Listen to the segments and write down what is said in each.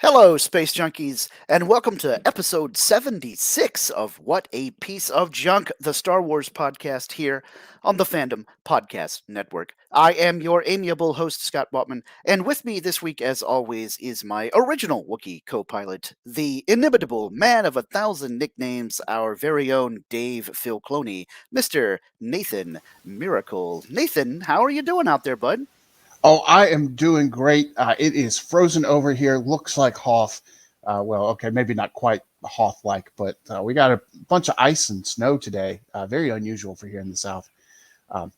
Hello, Space Junkies, and welcome to episode 76 of What a Piece of Junk, the Star Wars podcast here on the Fandom Podcast Network. I am your amiable host, Scott Botman, and with me this week, as always, is my original Wookiee co pilot, the inimitable man of 1,000 nicknames, our very own Dave Filcloni, Mr. Nathan Miracle. Nathan, how are you doing out there, bud? Oh, I am doing great. It is frozen over here. Looks like Hoth. Well, okay, maybe not quite Hoth-like, but we got a bunch of ice and snow today. Very unusual for here in the South. Um,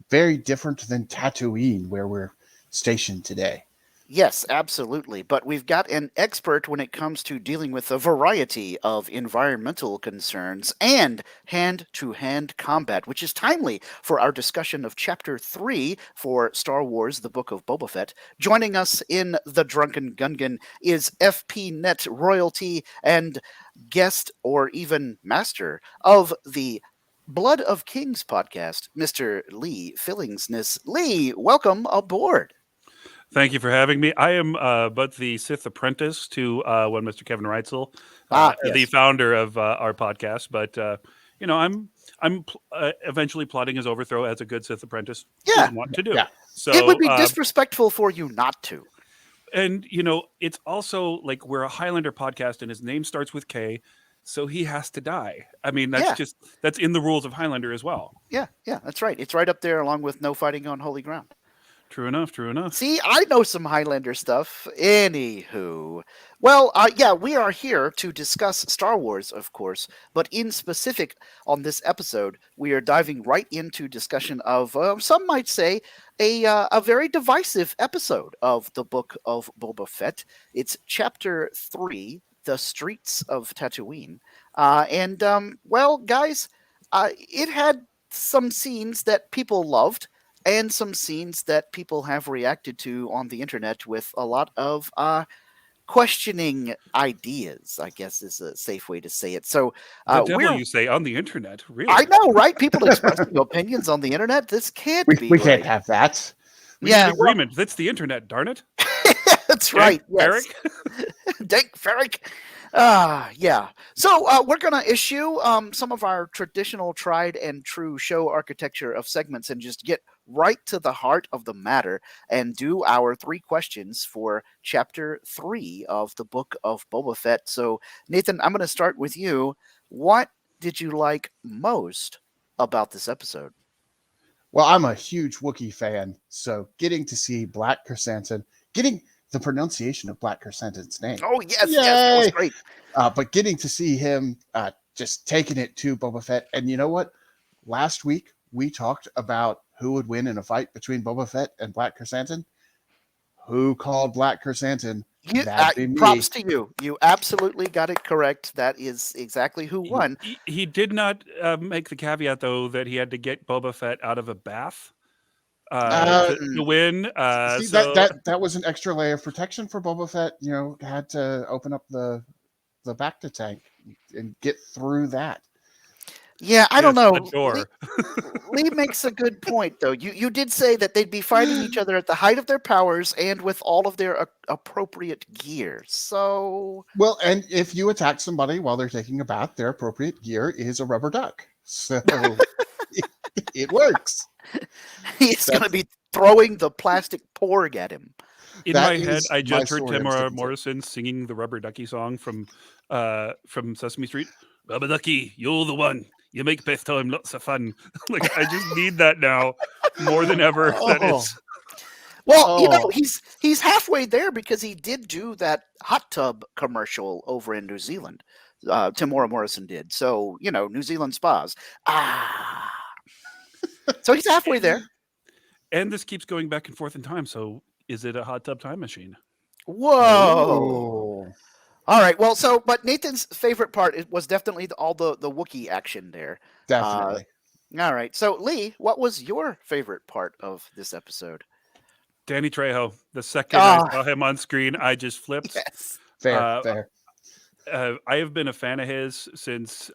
Very different than Tatooine, where we're stationed today. Yes, absolutely. But we've got an expert when it comes to dealing with a variety of environmental concerns and hand to hand combat, which is timely for our discussion of Chapter 3 for Star Wars The Book of Boba Fett. Joining us in the Drunken Gungan is FPNet royalty and guest or even master of the Blood of Kings podcast, Mr. Lee Fillingsness. Lee, welcome aboard. Thank you for having me. I am but the Sith apprentice to one Mr. Kevin Reitzel, Yes. the founder of our podcast. But I'm eventually plotting his overthrow as a good Sith apprentice. Yeah. Would want to do. Yeah. So It would be disrespectful for you not to. and it's also like we're a Highlander podcast, and his name starts with K, so he has to die. I mean, that's in the rules of Highlander as well. Yeah, that's right. It's right up there along with no fighting on holy ground. True enough. True enough. See, I know some Highlander stuff. Anywho. Well, we are here to discuss Star Wars, of course, but in specific on this episode, we are diving right into discussion of, some might say, a very divisive episode of the Book of Boba Fett. It's Chapter 3, The Streets of Tatooine. Guys, it had some scenes that people loved, and some scenes that people have reacted to on the internet with a lot of questioning ideas, I guess is a safe way to say it. So The devil, you say, on the internet, really? I know, right? People expressing opinions on the internet. This can't be We right. can't have that. We need agreement. That's the internet, darn it. That's right. Yes. Eric? Dank Ferrick. Yeah. So we're going to issue some of our traditional tried and true show architecture of segments and just get right to the heart of the matter and do our 3 questions for Chapter 3 of the Book of Boba Fett. So, Nathan, I'm going to start with you. What did you like most about this episode? Well, I'm a huge Wookiee fan, so getting to see Black Chrysanthemum, getting the pronunciation of Black Chrysanthemum's name. Oh, yes, that was great. But getting to see him just taking it to Boba Fett. And you know what? Last week, we talked about who would win in a fight between Boba Fett and Black Chrysanthemum. Who called Black Chrysanthemum? That'd be me. Props to you. You absolutely got it correct. That is exactly who won. He did not make the caveat, though, that he had to get Boba Fett out of a bath to win. See, that was an extra layer of protection for Boba Fett. Had to open up the Bacta tank and get through that. Yeah, I don't know. Door. Lee makes a good point, though. You did say that they'd be fighting each other at the height of their powers and with all of their appropriate gear. So, well, and if you attack somebody while they're taking a bath, their appropriate gear is a rubber duck. So it works. He's going to be throwing the plastic porg at him. In my head, I just heard Tamara Morrison singing the Rubber Ducky song from Sesame Street. Rubber Ducky, you're the one. You make best time lots of fun. Like, I just need that now more than ever. That is. Well, he's halfway there because he did do that hot tub commercial over in New Zealand. Tamora Morrison did. So, New Zealand spas. So he's halfway there. And this keeps going back and forth in time. So is it a hot tub time machine? Whoa. All right. Well, but Nathan's favorite part was definitely all the Wookiee action there. Definitely. All right. So, Lee, what was your favorite part of this episode? Danny Trejo. The second I saw him on screen, I just flipped. Yes. Fair. I have been a fan of his since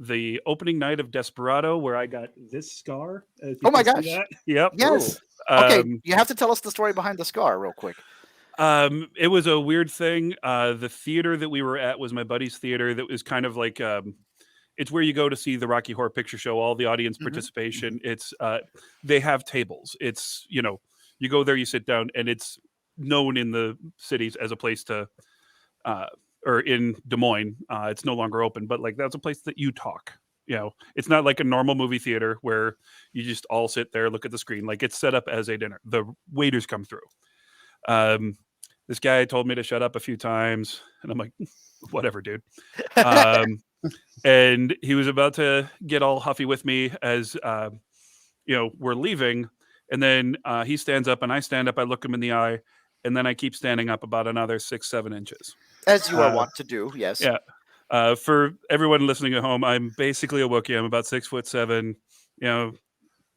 the opening night of Desperado, where I got this scar. Oh my gosh! Yep. Yes. Okay, you have to tell us the story behind the scar real quick. It was a weird thing. The theater that we were at was my buddy's theater. That was kind of like it's where you go to see the Rocky Horror Picture Show. All the audience participation. It's they have tables. It's you go there, you sit down, and it's known in the cities as a place to, or in Des Moines, it's no longer open. But like that's a place that you talk. It's not like a normal movie theater where you just all sit there, look at the screen. Like it's set up as a dinner. The waiters come through. This guy told me to shut up a few times, and I'm like, whatever, dude. And he was about to get all huffy with me as we're leaving, and then he stands up and I stand up. I look him in the eye, and then I keep standing up about another 6-7 inches, as you are wont to do. Yes. Yeah. For everyone listening at home, I'm basically a Wookiee. I'm about 6'7",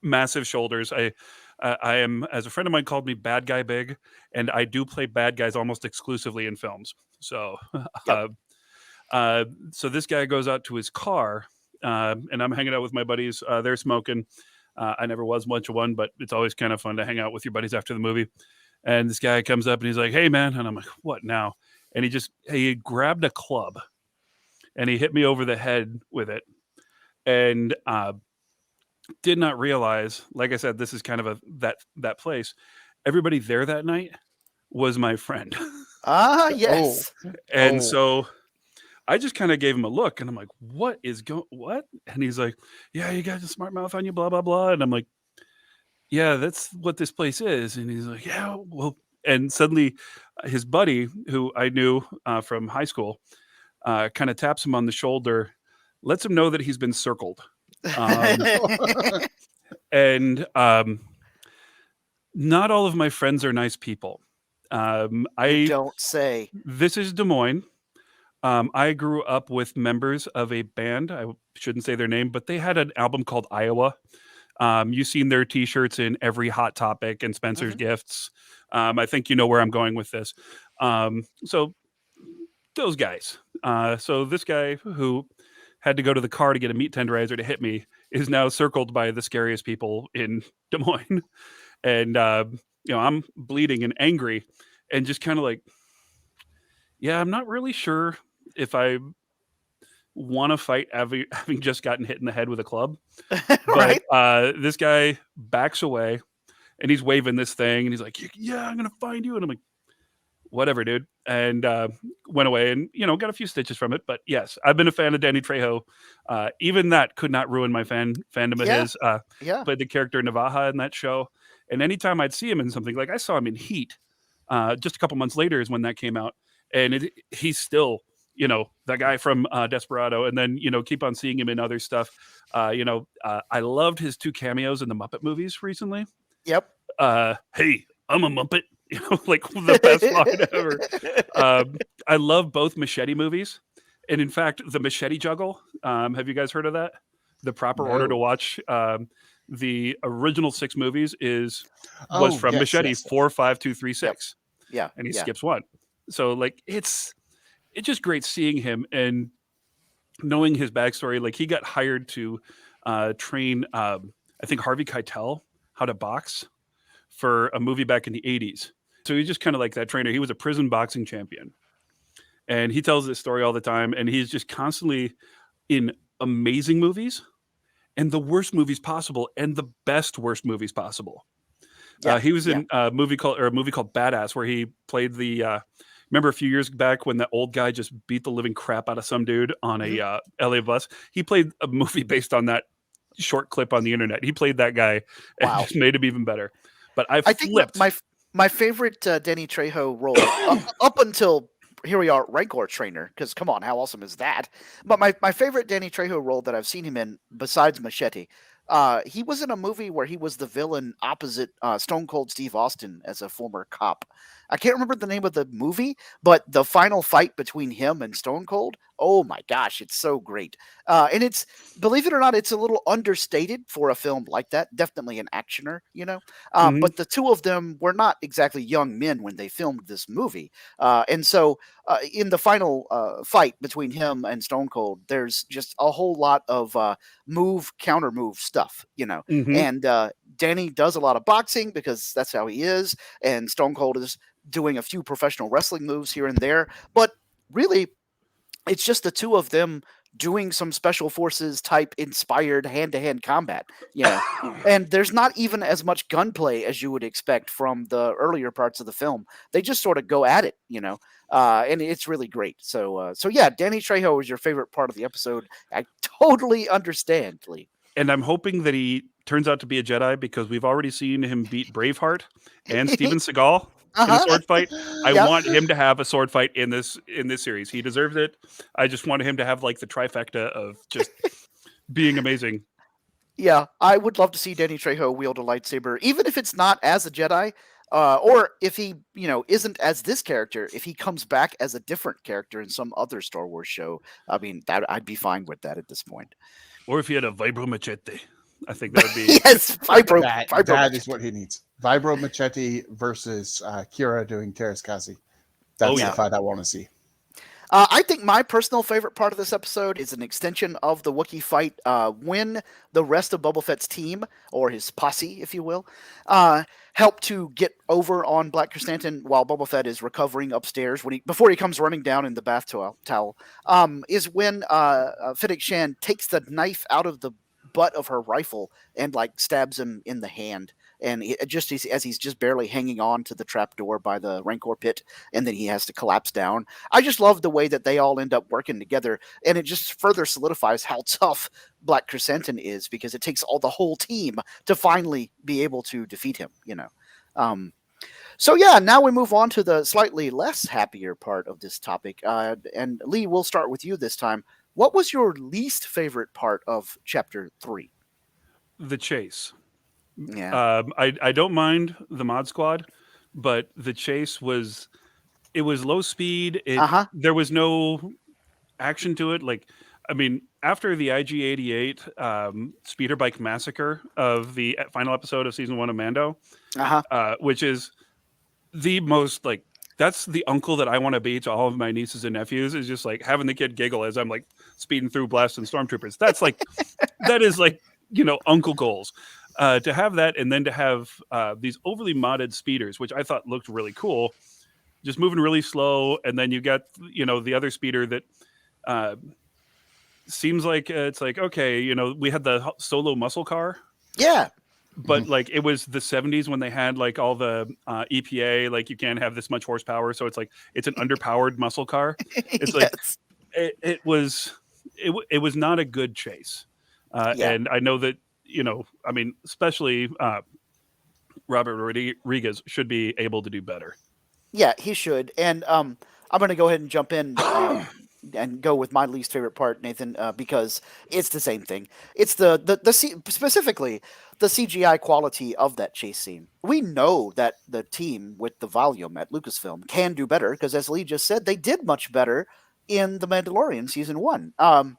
massive shoulders. I am, as a friend of mine called me, bad guy big, and I do play bad guys almost exclusively in films. So, so this guy goes out to his car, and I'm hanging out with my buddies. They're smoking. I never was much of one, but it's always kind of fun to hang out with your buddies after the movie. And this guy comes up and he's like, "Hey, man," and I'm like, "What now?" And he grabbed a club, and he hit me over the head with it, and did not realize, like I said, this is kind of that place. Everybody there that night was my friend. Yes. And so I just kind of gave him a look, and I'm like, what? And he's like, "Yeah, you got a smart mouth on you, blah, blah, blah." And I'm like, "Yeah, that's what this place is." And he's like, "Yeah, well," and suddenly his buddy, who I knew from high school, kind of taps him on the shoulder, lets him know that he's been circled. And not all of my friends are nice people. I don't say. This is Des Moines. I grew up with members of a band. I shouldn't say their name, but they had an album called Iowa. You've seen their T-shirts in every Hot Topic and Spencer's Gifts. I think you know where I'm going with this. So those guys. So this guy who had to go to the car to get a meat tenderizer to hit me is now circled by the scariest people in Des Moines. And, I'm bleeding and angry and just kind of like, yeah, I'm not really sure if I want to fight having just gotten hit in the head with a club. Right. But this guy backs away and he's waving this thing and he's like, "Yeah, I'm going to find you." And I'm like, "Whatever, dude." And went away and, got a few stitches from it. But yes, I've been a fan of Danny Trejo. Even that could not ruin my fandom of his. Played the character Navaja in that show. And anytime I'd see him in something, like I saw him in Heat just a couple months later is when that came out. And he's still, that guy from Desperado. And then, keep on seeing him in other stuff. I loved his 2 cameos in the Muppet movies recently. Yep. "Hey, I'm a Muppet." Like the best line ever. I love both Machete movies. And in fact, the Machete Juggle, have you guys heard of that? The proper order to watch the original 6 movies was from Machete, 4, 5, 2, 3, 6. Yeah. And he skips 1. So like it's just great seeing him and knowing his backstory. Like he got hired to train I think Harvey Keitel how to box for a movie back in the 80s. So he's just kind of like that trainer. He was a prison boxing champion. And he tells this story all the time. And he's just constantly in amazing movies and the worst movies possible and the best worst movies possible. He was in a movie called Badass, where he played the remember a few years back when that old guy just beat the living crap out of some dude on a LA bus? He played a movie based on that short clip on the internet. He played that guy and just made him even better. But I think my favorite Danny Trejo role up until here we are, Rancor trainer, because come on, how awesome is that? But my favorite Danny Trejo role that I've seen him in, besides Machete, he was in a movie where he was the villain opposite Stone Cold Steve Austin as a former cop. I can't remember the name of the movie, but the final fight between him and Stone Cold, oh my gosh, it's so great. And it's, believe it or not, it's a little understated for a film like that. Definitely an actioner, But the two of them were not exactly young men when they filmed this movie. And so in the final fight between him and Stone Cold, there's just a whole lot of counter move stuff, And Danny does a lot of boxing because that's how he is. And Stone Cold is doing a few professional wrestling moves here and there, but really it's just the two of them doing some special forces type inspired hand-to-hand combat, you know. And there's not even as much gunplay as you would expect from the earlier parts of the film. They just sort of go at it, you know. And it's really great. So yeah, Danny Trejo is your favorite part of the episode. I totally understand, Lee. And I'm hoping that he turns out to be a Jedi, because we've already seen him beat Braveheart and Steven Seagal in a sword fight. I want him to have a sword fight in this series. He deserves it. I just want him to have like the trifecta of just being amazing. Yeah, I would love to see Danny Trejo wield a lightsaber, even if it's not as a Jedi, or if he, you know, isn't as this character. If he comes back as a different character in some other Star Wars show, I mean, that I'd be fine with that at this point. Or if he had a vibro machete, I think that would be yes, vibro. That is what he needs. Vibro machete versus Kira doing Terraskazi. That's the fight I want to see. I think my personal favorite part of this episode is an extension of the Wookiee fight when the rest of Boba Fett's team, or his posse, if you will, help to get over on Black Chrysanthemum while Boba Fett is recovering upstairs before he comes running down in the bath towel. Is when Fennec Shand takes the knife out of the butt of her rifle and like stabs him in the hand. And just as he's just barely hanging on to the trapdoor by the Rancor pit, and then he has to collapse down. I just love the way that they all end up working together, and it just further solidifies how tough Black Chrysanthemum is, because it takes the whole team to finally be able to defeat him, you know. So yeah, now we move on to the slightly less happier part of this topic. And Lee, we'll start with you this time. What was your least favorite part of Chapter 3? The chase. Yeah. I don't mind the mod squad, but the chase was low speed. There was no action to it. Like, I mean, after the IG-88 speeder bike massacre of the final episode of season 1 of Mando, which is the most like, that's the uncle that I want to be to all of my nieces and nephews, is just like having the kid giggle as I'm like speeding through blasting stormtroopers. That's like, that is like, you know, uncle goals. To have that, and then to have these overly modded speeders, which I thought looked really cool, just moving really slow, and then you got, you know, the other speeder that seems like it's like, okay, you know, we had the solo muscle car, but like it was the 70s when they had like all the EPA, like you can't have this much horsepower, so it's like it's an underpowered muscle car. It's like it was not a good chase, and I know that. You know, I mean, especially Robert Rodriguez should be able to do better. Yeah, he should. And I'm going to go ahead and jump in and go with my least favorite part, Nathan, because it's the same thing. It's specifically the CGI quality of that chase scene. We know that the team with the volume at Lucasfilm can do better, because as Lee just said, they did much better in The Mandalorian season 1. I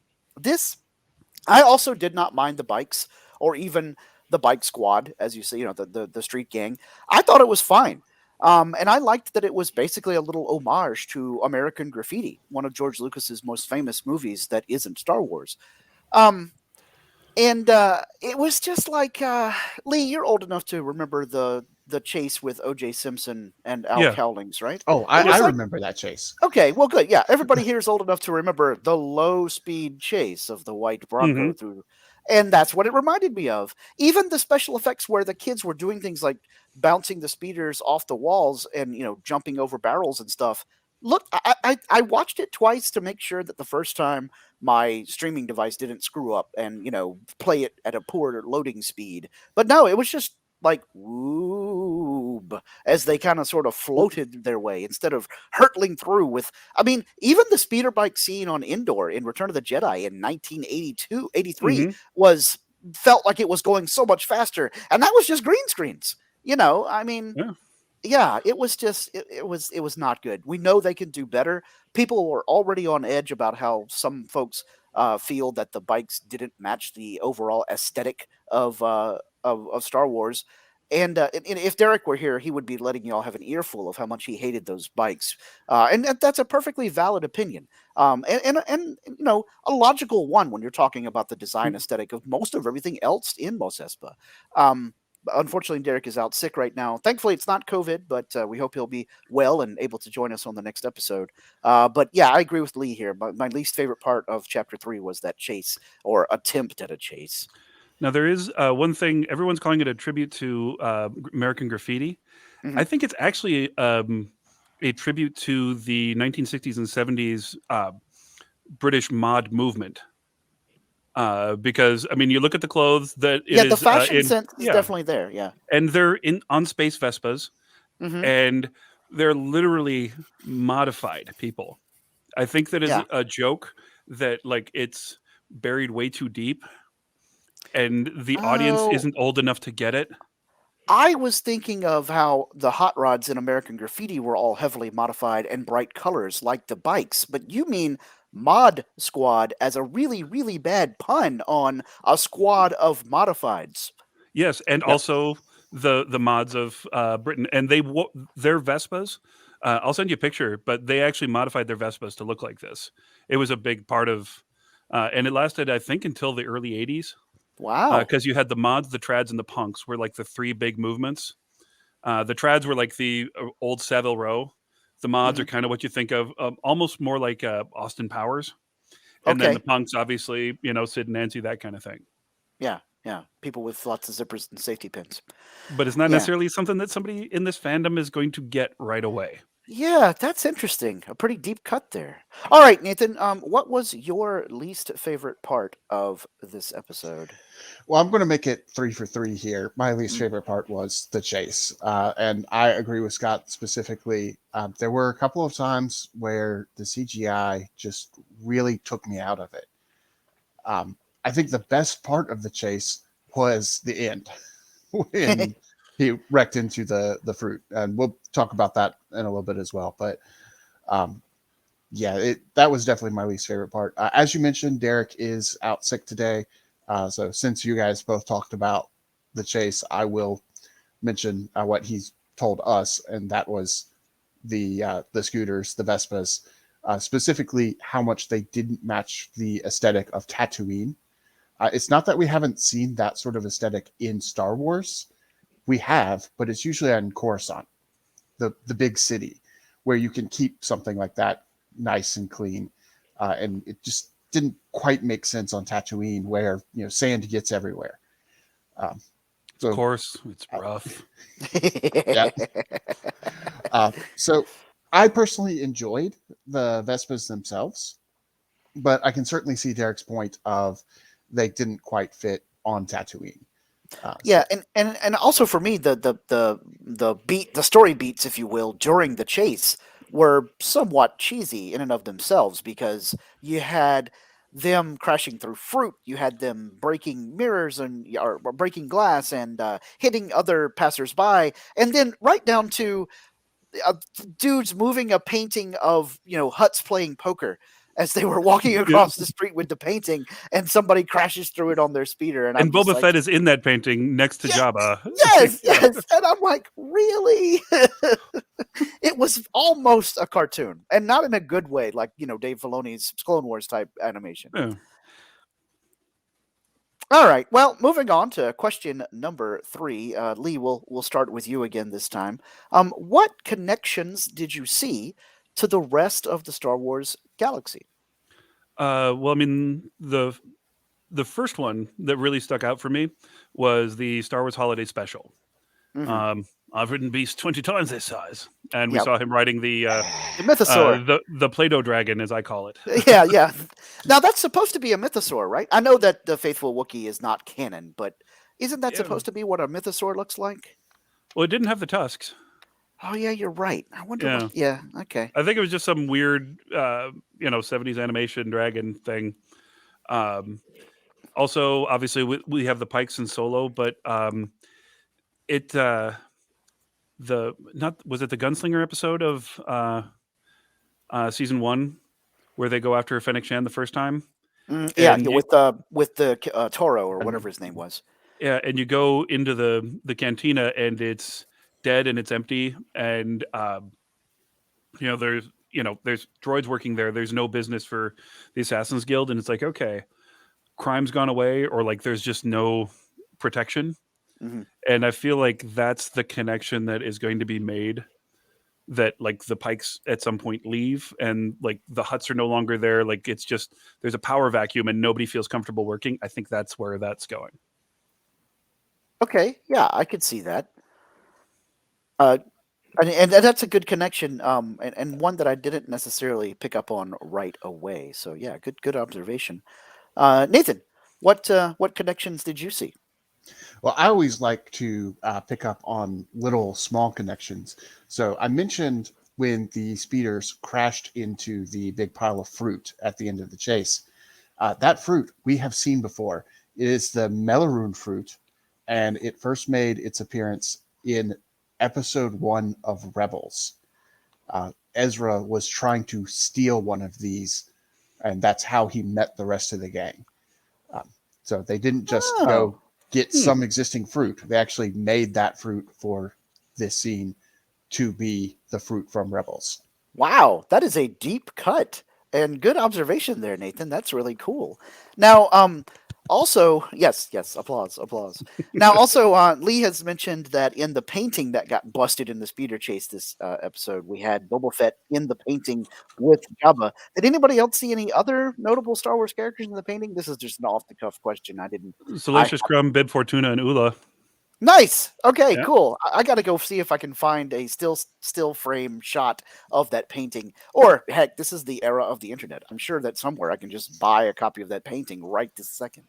also did not mind the bikes, or even the bike squad, as you say, you know, the street gang. I thought it was fine. And I liked that it was basically a little homage to American Graffiti, one of George Lucas's most famous movies that isn't Star Wars. And it was just like, Lee, you're old enough to remember the chase with O.J. Simpson and Al Cowlings, right? Oh, I remember that chase. Okay, well, good. Yeah, everybody here is old enough to remember the low-speed chase of the white Bronco through. And that's what it reminded me of. Even the special effects where the kids were doing things like bouncing the speeders off the walls and, you know, jumping over barrels and stuff. Look, I watched it twice to make sure that the first time my streaming device didn't screw up and, you know, play it at a poor loading speed. But no, it was just like whoop as they kind of sort of floated their way instead of hurtling through with, I mean, even the speeder bike scene on Endor in Return of the Jedi in 1983 felt like it was going so much faster, and that was just green screens, you know. I mean, it was just it was not good. We know they can do better. People were already on edge about how some folks feel that the bikes didn't match the overall aesthetic of Star Wars. And if Derek were here, he would be letting you all have an earful of how much he hated those bikes. And that's a perfectly valid opinion. And you know, a logical one when you're talking about the design aesthetic of most of everything else in Mos Espa. unfortunately, Derek is out sick right now. Thankfully, it's not COVID, but we hope he'll be well and able to join us on the next episode. But yeah, I agree with Lee here. My least favorite part of Chapter 3 was that chase or attempt at a chase. Now, there is one thing, everyone's calling it a tribute to American graffiti. Mhm. I think it's actually a tribute to the 1960s and 70s British mod movement. Because, I mean, you look at the clothes that it Yeah, the is fashion in, sense is yeah, definitely there. Yeah. and they're on space Vespas, Hmm. and they're literally modified people. I think that is Yeah. a joke that like it's buried way too deep, and the audience Oh, isn't old enough to get it. I was thinking of how the hot rods in American Graffiti were all heavily modified and bright colors like the bikes, but you mean Mod Squad as a really, really bad pun on a squad of modifieds. Yes, and Yep. also the mods of Britain, and their Vespas. I'll send you a picture, but they actually modified their Vespas to look like this. It was a big part of, and it lasted, I think, until the early '80s. Wow. Because you had the mods, the trads, and the punks were like the three big movements. The trads were like the old Savile Row. The mods Hmm. are kind of what you think of, almost more like Austin Powers. And then the Okay. punks, obviously, Sid and Nancy, that kind of thing. Yeah. Yeah. People with lots of zippers and safety pins. But it's not Yeah. necessarily something that somebody in this fandom is going to get right away. Yeah, that's interesting. A pretty deep cut there. All right, Nathan. What was your least favorite part of this episode? Well, I'm going to make it 3 for 3 here. My least Mm. favorite part was the chase. And I agree with Scott specifically. There were a couple of times where the CGI just really took me out of it. I think the best part of the chase was the end when he wrecked into the fruit. And we'll talk about that in a little bit as well. But yeah, that was definitely my least favorite part. As you mentioned, Derek is out sick today. So since you guys both talked about the chase, I will mention what he's told us, and that was the scooters, the Vespas, specifically how much they didn't match the aesthetic of Tatooine. It's not that we haven't seen that sort of aesthetic in Star Wars. We have, but it's usually in Coruscant, the big city, where you can keep something like that nice and clean. And it just didn't quite make sense on Tatooine, where sand gets everywhere. So Of course, it's rough. yeah. So I personally enjoyed the Vespas themselves, but I can certainly see Derek's point of they didn't quite fit on Tatooine. Yeah, and also for me, the story beats, if you will, during the chase were somewhat cheesy in and of themselves because you had them crashing through fruit, you had them breaking mirrors and or breaking glass and hitting other passersby, and then right down to uh, dudes moving a painting of Huts playing poker as they were walking across the street with the painting, and somebody crashes through it on their speeder, and I'm And just Boba like, Fett is in that painting next to yeah, Jabba. yes, Yeah. yes, and I'm like, really? It was almost a cartoon, and not in a good way, like Dave Filoni's Clone Wars type animation. Yeah. All right. Well, moving on to question number 3. Lee, we'll start with you again this time. What connections did you see to the rest of the Star Wars galaxy? Well, I mean, the first one that really stuck out for me was the Star Wars Holiday Special. Mm-hmm. I've ridden beasts 20 times this size, and we Yep. saw him riding the The mythosaur. the Play-Doh dragon, as I call it. Yeah, yeah. Now that's supposed to be a mythosaur, right? I know that the faithful Wookiee is not canon, but isn't that Yeah. supposed to be what a mythosaur looks like? Well, it didn't have the tusks. Oh yeah, you're right. I wonder. Yeah. What, yeah. Okay. I think it was just some weird, 70s animation dragon thing. Also, obviously, we have the Pikes in Solo, but it was it the Gunslinger episode of season 1 where they go after Fennec Shand the first time? Yeah, And with the Toro or whatever his name was. Yeah, and you go into the cantina and it's dead and it's empty, and there's droids working there. There's no business for the Assassin's Guild, and it's like, okay, crime's gone away, or like there's just no protection. Mhm. And I feel like that's the connection that is going to be made, that like the Pikes at some point leave and like the Hutts are no longer there. Like it's just, there's a power vacuum and nobody feels comfortable working. I think that's where that's going. Okay, yeah, I could see that. Uh, and that's a good connection, and one that I didn't necessarily pick up on right away. So yeah, good observation. Nathan, what connections did you see? Well, I always like to pick up on little small connections. So I mentioned when the speeders crashed into the big pile of fruit at the end of the chase. That fruit we have seen before. It is the Melaroon fruit, and it first made its appearance in episode 1 of Rebels. Ezra was trying to steal one of these, and that's how he met the rest of the gang. Um, so they didn't just Oh, go get some existing fruit. They actually made that fruit for this scene to be the fruit from Rebels. wow, that is a deep cut and good observation there, Nathan. That's really cool. Now, also, yes, applause. Now, also, Lee has mentioned that in the painting that got busted in the speeder chase this episode, we had Boba Fett in the painting with Jabba. Did anybody else see any other notable Star Wars characters in the painting? This is just an off the cuff question. I didn't. I Salacious Crumb, Bib Fortuna, and Ula. Nice. Okay, Yeah. cool. I got to go see if I can find a still frame shot of that painting. Or heck, this is the era of the internet. I'm sure that somewhere I can just buy a copy of that painting right this second.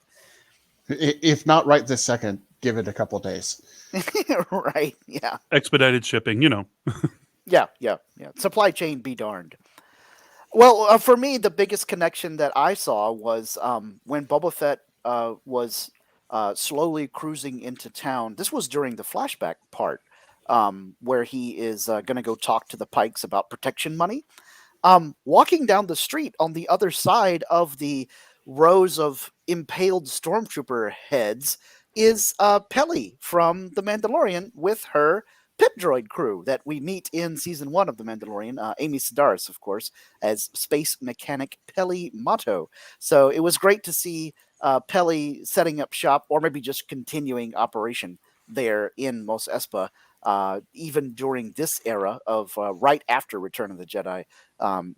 If not right this second, give it a couple days. Right. Yeah. Expedited shipping, you know. Yeah. Supply chain be darned. Well, for me, the biggest connection that I saw was when Boba Fett was slowly cruising into town. This was during the flashback part, where he is going to go talk to the Pikes about protection money. Walking down the street on the other side of the rows of impaled stormtrooper heads is Pelly from The Mandalorian with her pip droid crew that we meet in season 1 of The Mandalorian. Amy Sedaris, of course, as space mechanic Pelly Motto. So it was great to see Pelly setting up shop, or maybe just continuing operation there in Mos Espa, even during this era of right after Return of the Jedi,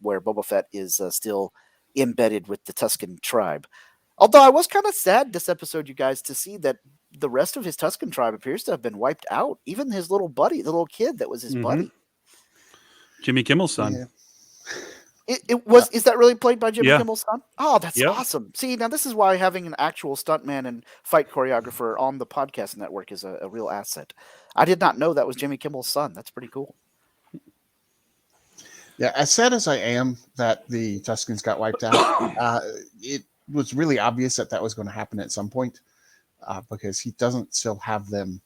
where Boba Fett is still embedded with the Tusken tribe. Although I was kind of sad this episode, you guys, to see that the rest of his Tusken tribe appears to have been wiped out. Even his little buddy, the little kid that was his buddy. Jimmy Kimmel's son. Yeah. It was. Is that really played by Jimmy Yeah. Kimmel's son? Oh, that's Yep. awesome. See, now this is why having an actual stuntman and fight choreographer on the podcast network is a real asset. I did not know that was Jimmy Kimmel's son. That's pretty cool. Yeah, as sad as I am that the Tuscans got wiped out, it was really obvious that that was going to happen at some point, because he doesn't still have them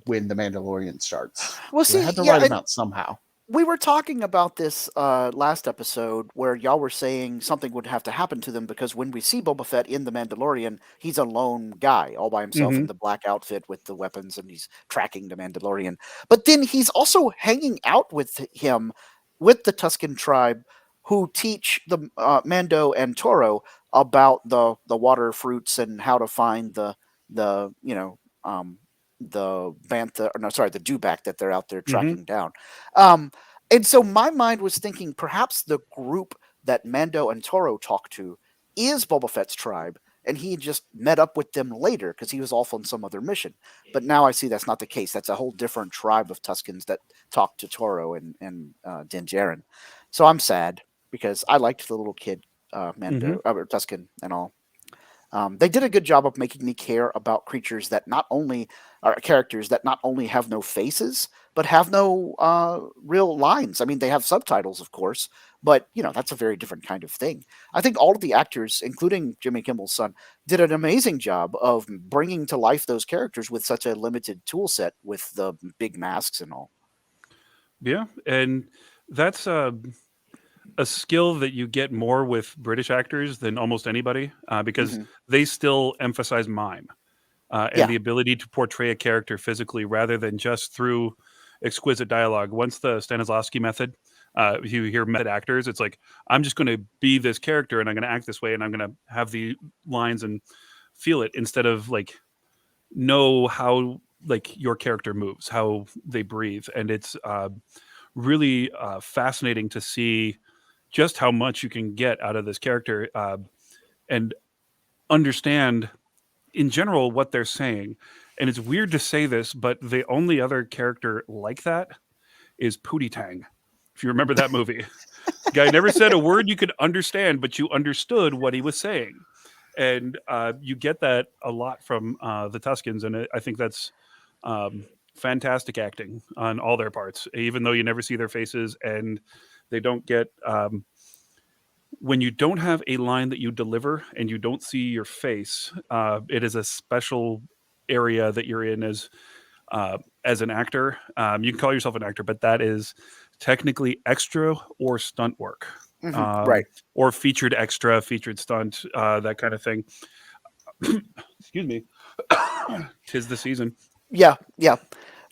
when the Mandalorian starts. Well, So they see, had to yeah, write him and out somehow. we were talking about this last episode where y'all were saying something would have to happen to them because when we see Boba Fett in The Mandalorian, he's a lone guy all by himself in the black outfit with the weapons and he's tracking the Mandalorian. But then he's also hanging out with him with the Tusken tribe who teach the Mando and Toro about the water fruits and how to find the the bantha, or no, sorry, the dewback that they're out there tracking down. Um, and so my mind was thinking perhaps the group that Mando and Toro talked to is Boba Fett's tribe, and he just met up with them later because he was off on some other mission. But now I see that's not the case. That's a whole different tribe of Tuskens that talked to Toro and Din Djarin. So I'm sad because I liked the little kid Mando, or Tusken and all. They did a good job of making me care about creatures that not only are characters that not only have no faces but have no real lines. I mean, they have subtitles, of course, but that's a very different kind of thing. I think all of the actors, including Jimmy Kimmel's son, did an amazing job of bringing to life those characters with such a limited tool set with the big masks and all. Yeah, and that's a skill that you get more with British actors than almost anybody, because they still emphasize mime and the ability to portray a character physically rather than just through exquisite dialogue. Once the Stanislavski method, you hear method actors, it's like, I'm just going to be this character and I'm going to act this way and I'm going to have the lines and feel it instead of like know how like your character moves, how they breathe, and it's really fascinating to see just how much you can get out of this character and understand in general what they're saying. And it's weird to say this, but the only other character like that is Pootie Tang. If you remember that movie, the guy never said a word you could understand, but you understood what he was saying. And you get that a lot from the Tuscans, and I think that's fantastic acting on all their parts, even though you never see their faces, and they don't get when you don't have a line that you deliver and you don't see your face. It is a special area that you're in as an actor. You can call yourself an actor, but that is technically extra or stunt work. Right. Or featured extra, featured stunt, that kind of thing. Excuse me. 'Tis the season. Yeah.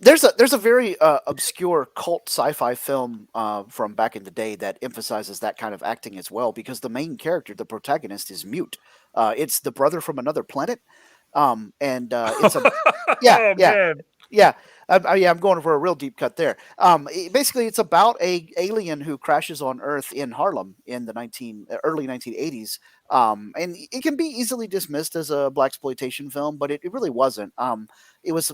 There's a very obscure cult sci-fi film from back in the day that emphasizes that kind of acting as well, because the main character, the protagonist, is mute. It's the brother from another planet, and it's a Oh, man. yeah. I'm going for a real deep cut there. Basically, it's about a alien who crashes on Earth in Harlem in the early 1980s. And it can be easily dismissed as a blaxploitation film, but it really wasn't. It was,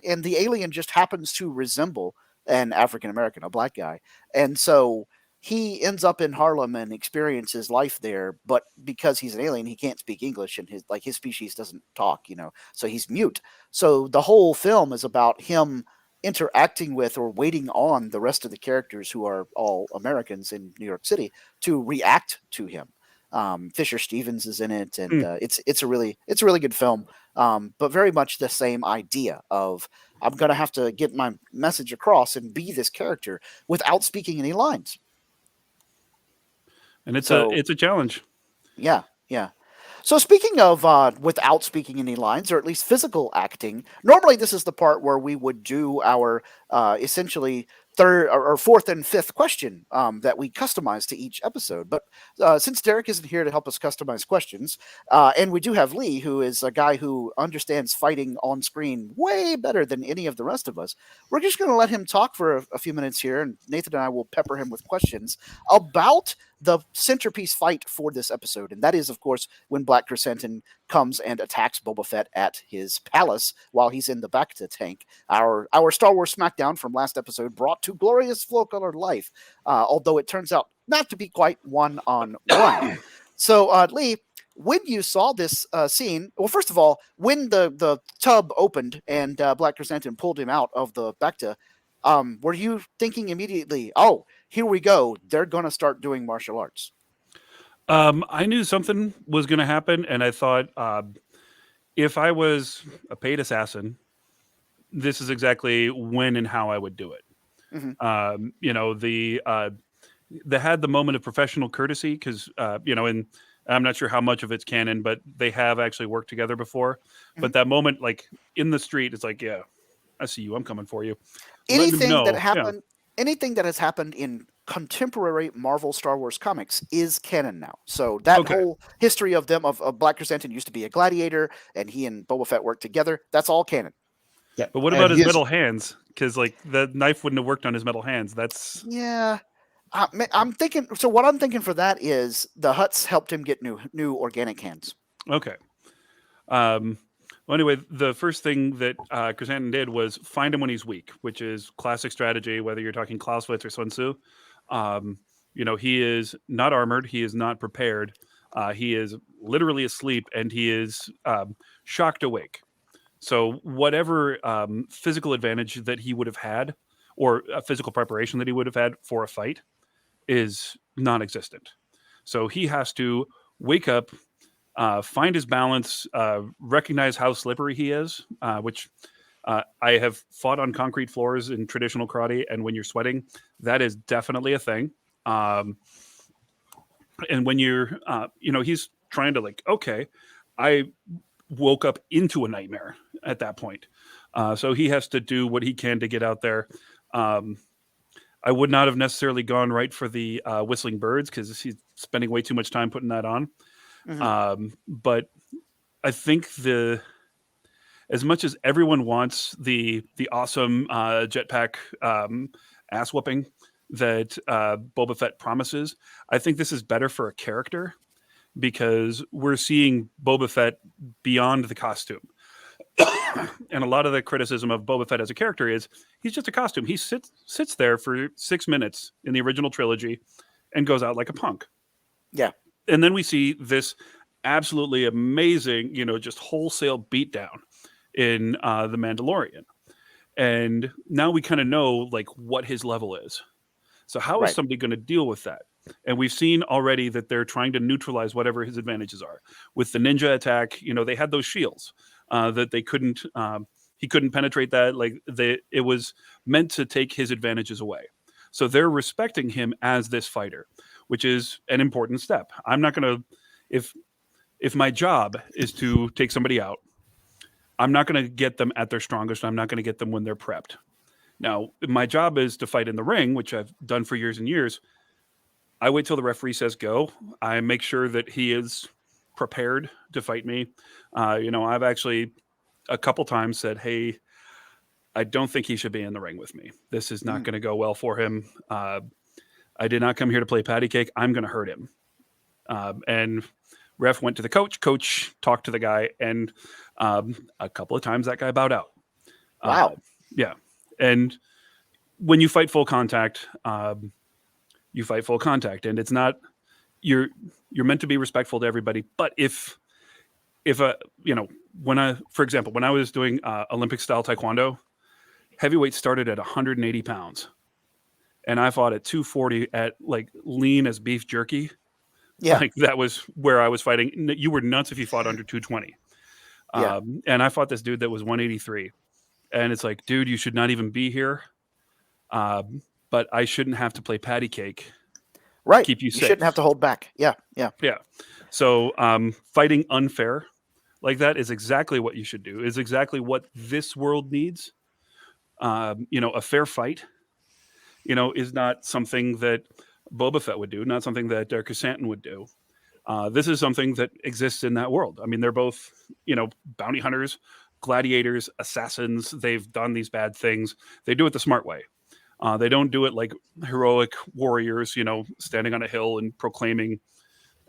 and the alien just happens to resemble an African American, a black guy, and so he ends up in Harlem and experiences life there. But because he's an alien, he can't speak English, and his species doesn't talk, so he's mute. So the whole film is about him interacting with or waiting on the rest of the characters, who are all Americans in New York City, to react to him. Fisher Stevens is in it, and it's a really good film. But very much the same idea of, I'm going to have to get my message across and be this character without speaking any lines. And it's a challenge. Yeah. So speaking of without speaking any lines, or at least physical acting, normally this is the part where we would do our essentially third or fourth and fifth question that we customize to each episode. But since Derek isn't here to help us customize questions, and we do have Lee, who is a guy who understands fighting on screen way better than any of the rest of us, we're just going to let him talk for a few minutes here, and Nathan and I will pepper him with questions about the centerpiece fight for this episode. And that is, of course, when Black Chrysanthemum comes and attacks Boba Fett at his palace while he's in the Bacta tank. Our Star Wars Smackdown from last episode brought to glorious full-color life, although it turns out not to be quite one-on-one. So, Lee, when you saw this scene, well, first of all, when the tub opened and Black Chrysanthemum pulled him out of the Bacta, were you thinking immediately, oh, here we go, they're going to start doing martial arts? I knew something was going to happen, and I thought, if I was a paid assassin, this is exactly when and how I would do it. Mm-hmm. They had the moment of professional courtesy because, and I'm not sure how much of it's canon, but they have actually worked together before. Mm-hmm. But that moment, like in the street, it's like, yeah, I see you, I'm coming for you. Anything that happened, anything that has happened in contemporary Marvel Star Wars comics is canon now. So that whole history of them, of Black Chrysanthemum used to be a gladiator, and he and Boba Fett worked together. That's all canon. Yeah. But what about his metal hands? Because like the knife wouldn't have worked on his metal hands. That's I'm thinking. So what I'm thinking for that is the Hutts helped him get new organic hands. Okay. Well, anyway, the first thing that Chrysanthemum did was find him when he's weak, which is classic strategy, whether you're talking Clausewitz or Sun Tzu. He is not armored. He is not prepared. He is literally asleep, and he is shocked awake. So whatever physical advantage that he would have had, or a physical preparation that he would have had for a fight, is non-existent. So he has to wake up, find his balance, recognize how slippery he is, which I have fought on concrete floors in traditional karate, and when you're sweating, that is definitely a thing. And when you're, he's trying to I woke up into a nightmare at that point. So he has to do what he can to get out there. I would not have necessarily gone right for the whistling birds because he's spending way too much time putting that on. Mm-hmm. But I think as much as everyone wants the awesome jetpack ass whooping that Boba Fett promises, I think this is better for a character because we're seeing Boba Fett beyond the costume. And a lot of the criticism of Boba Fett as a character is he's just a costume. He sits there for 6 minutes in the original trilogy and goes out like a punk. Yeah. And then we see this absolutely amazing, just wholesale beatdown in The Mandalorian. And now we kind of know like what his level is. So how is somebody going to deal with that? And we've seen already that they're trying to neutralize whatever his advantages are. With the ninja attack, they had those shields that they couldn't, he couldn't penetrate that. Like it was meant to take his advantages away. So they're respecting him as this fighter, which is an important step. I'm not going to, if my job is to take somebody out, I'm not going to get them at their strongest. I'm not going to get them when they're prepped. Now, my job is to fight in the ring, which I've done for years and years. I wait till the referee says go. I make sure that he is prepared to fight me. I've actually a couple times said, hey, I don't think he should be in the ring with me. This is not going to go well for him. I did not come here to play patty cake. I'm going to hurt him. And ref went to the coach. Coach talked to the guy, and a couple of times that guy bowed out. Wow. Yeah. And when you fight full contact, you fight full contact, and it's not you're meant to be respectful to everybody. But if when I was doing Olympic style taekwondo, heavyweight started at 180 pounds, and I fought at 240 at like lean as beef jerky. Yeah, like that was where I was fighting. You were nuts if you fought under 220. Yeah. And I fought this dude that was 183. And it's like, dude, you should not even be here. But I shouldn't have to play patty cake. Right. Keep you safe. You shouldn't have to hold back. Yeah. Yeah. Yeah. So fighting unfair like that is exactly what you should do, is exactly what this world needs. A fair fight, is not something that Boba Fett would do, not something that Chrysanthemum would do. This is something that exists in that world. I mean, they're both, bounty hunters, gladiators, assassins. They've done these bad things. They do it the smart way. They don't do it like heroic warriors, standing on a hill and proclaiming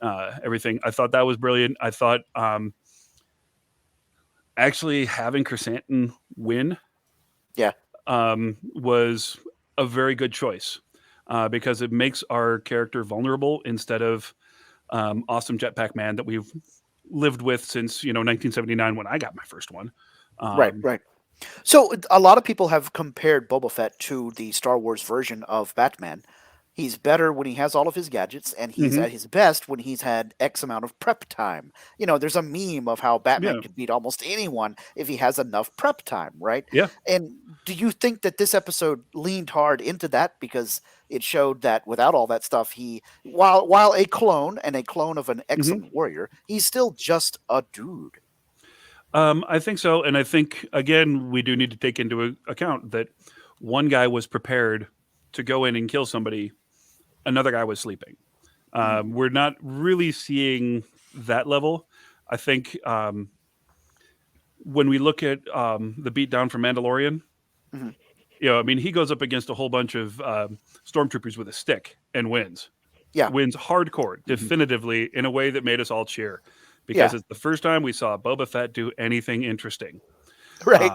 everything. I thought that was brilliant. I thought actually having Chrysanthemum win was a very good choice because it makes our character vulnerable instead of awesome jetpack man that we've lived with since 1979 when I got my first one. Right. So a lot of people have compared Boba Fett to the Star Wars version of Batman. He's better when he has all of his gadgets, and he's at his best when he's had X amount of prep time. There's a meme of how Batman could beat almost anyone if he has enough prep time, right? Yeah. And do you think that this episode leaned hard into that because it showed that without all that stuff, he, while a clone and a clone of an excellent warrior, he's still just a dude? I think so. And I think, again, we do need to take into account that one guy was prepared to go in and kill somebody. Another guy was sleeping. We're not really seeing that level. I think when we look at the beatdown from Mandalorian, he goes up against a whole bunch of stormtroopers with a stick and wins. Yeah. Wins hardcore, definitively, in a way that made us all cheer. Because it's the first time we saw Boba Fett do anything interesting. Right.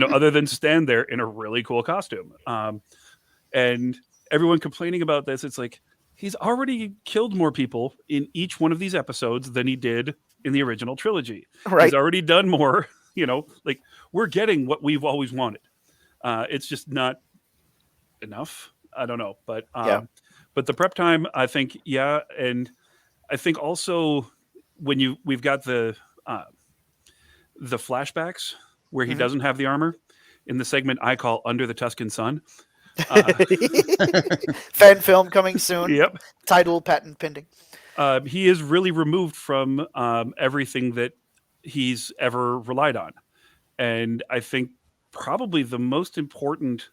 Other than stand there in a really cool costume. And everyone complaining about this, it's like, he's already killed more people in each one of these episodes than he did in the original trilogy. Right. He's already done more, like we're getting what we've always wanted. It's just not enough. I don't know. But the prep time, I think, and I think also when we've got the flashbacks where he doesn't have the armor in the segment I call Under the Tuscan Sun. Fan film coming soon. Yep. Title patent pending. He is really removed from everything that he's ever relied on. And I think probably the most important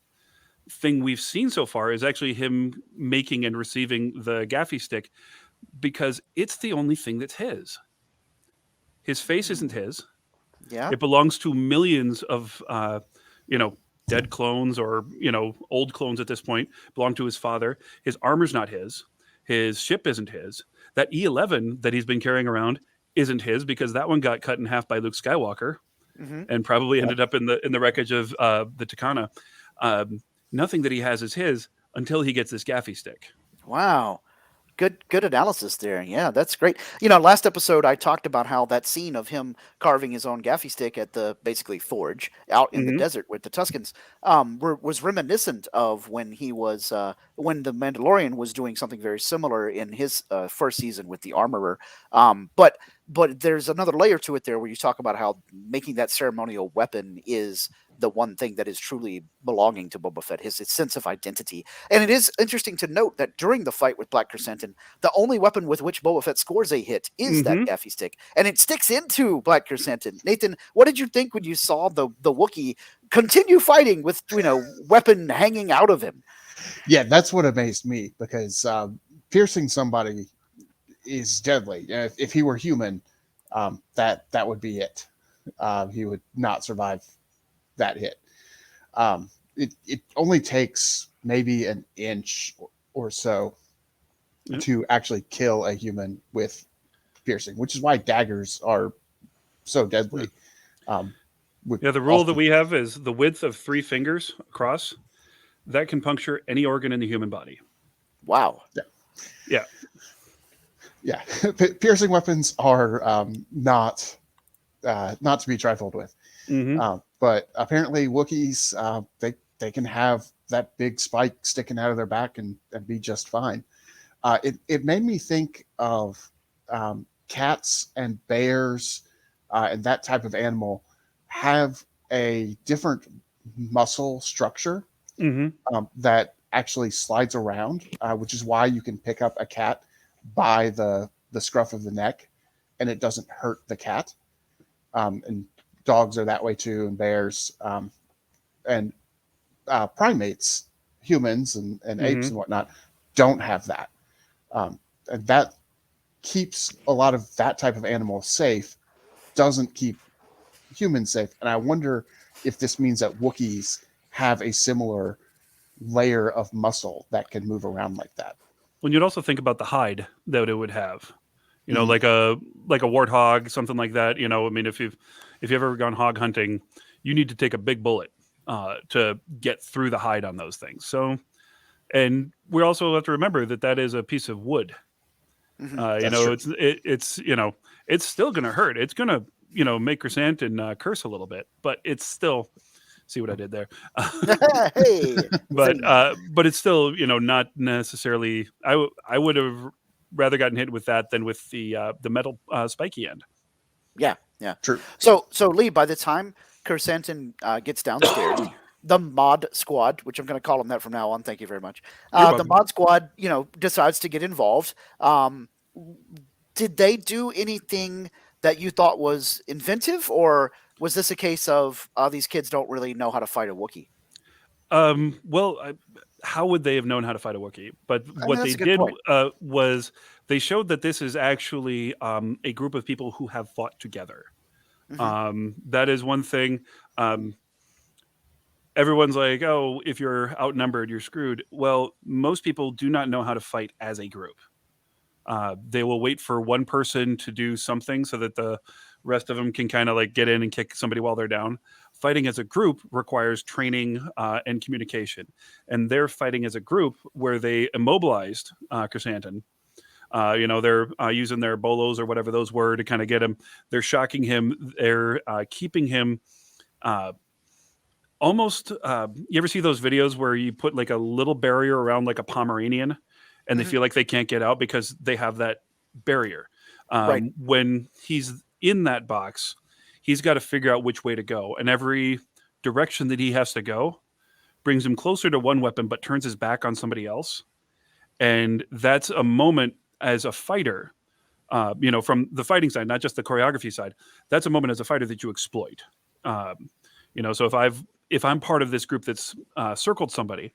thing we've seen so far is actually him making and receiving the gaffy stick, because it's the only thing that's his. His face isn't his. Yeah. It belongs to millions of, dead clones or, old clones at this point, belong to his father. His armor's not his. His ship isn't his. That E11 that he's been carrying around isn't his because that one got cut in half by Luke Skywalker Mm-hmm. and probably ended up in the wreckage of the Takana. Nothing that he has is his until he gets this gaffy stick. Wow. Good analysis there. Yeah, that's great. Last episode I talked about how that scene of him carving his own gaffy stick at the basically forge out in the desert with the Tuscans was reminiscent of when he was when the Mandalorian was doing something very similar in his first season with the Armorer. But there's another layer to it there where you talk about how making that ceremonial weapon is the one thing that is truly belonging to Boba Fett, his sense of identity. And it is interesting to note that during the fight with Black Chrysanthemum, the only weapon with which Boba Fett scores a hit is that gaffy stick, and it sticks into Black Chrysanthemum. Nathan, what did you think when you saw the Wookiee continue fighting with weapon hanging out of him? Yeah, that's what amazed me because piercing somebody is deadly. If he were human, that would be it. He would not survive that hit. It only takes maybe an inch or so to actually kill a human with piercing, which is why daggers are so deadly. The rule that we have is the width of 3 fingers across that can puncture any organ in the human body. Wow. Yeah. Piercing weapons are not to be trifled with. But apparently Wookiees, they can have that big spike sticking out of their back and be just fine. It made me think of cats and bears and that type of animal have a different muscle structure that actually slides around, which is why you can pick up a cat by the scruff of the neck and it doesn't hurt the cat. And dogs are that way too, and bears, and primates, humans and apes and whatnot don't have that. And that keeps a lot of that type of animal safe, doesn't keep humans safe. And I wonder if this means that Wookiees have a similar layer of muscle that can move around like that. Well, you'd also think about the hide that it would have, like a warthog, something like that. I mean, if you've ever gone hog hunting, you need to take a big bullet to get through the hide on those things. So, and we also have to remember that is a piece of wood. It's still going to hurt. It's going to, make Chrysanthemum curse a little bit, but it's still. See what I did there? Hey, but it's still, not necessarily. I would have rather gotten hit with that than with the metal spiky end. Yeah, True. So Lee, by the time Chrysanthemum gets downstairs, the mod squad, which I'm going to call them that from now on, thank you very much. The mod squad, decides to get involved. Did they do anything that you thought was inventive, or was this a case of these kids don't really know how to fight a Wookiee? How would they have known how to fight a Wookiee? But what they did was they showed that this is actually a group of people who have fought together. That is one thing. Everyone's like, oh, if you're outnumbered, you're screwed. Well, most people do not know how to fight as a group. They will wait for one person to do something so that the rest of them can kind of like get in and kick somebody while they're down. Fighting as a group requires training and communication. And they're fighting as a group where they immobilized Chrysanthemum. They're using their bolos or whatever those were to kind of get him. They're shocking him. They're keeping him almost. You ever see those videos where you put like a little barrier around like a Pomeranian and they feel like they can't get out because they have that barrier. Right. When he's in that box, he's got to figure out which way to go. And every direction that he has to go brings him closer to one weapon, but turns his back on somebody else. And that's a moment as a fighter, from the fighting side, not just the choreography side, that's a moment as a fighter that you exploit. So if I'm part of this group that's circled somebody,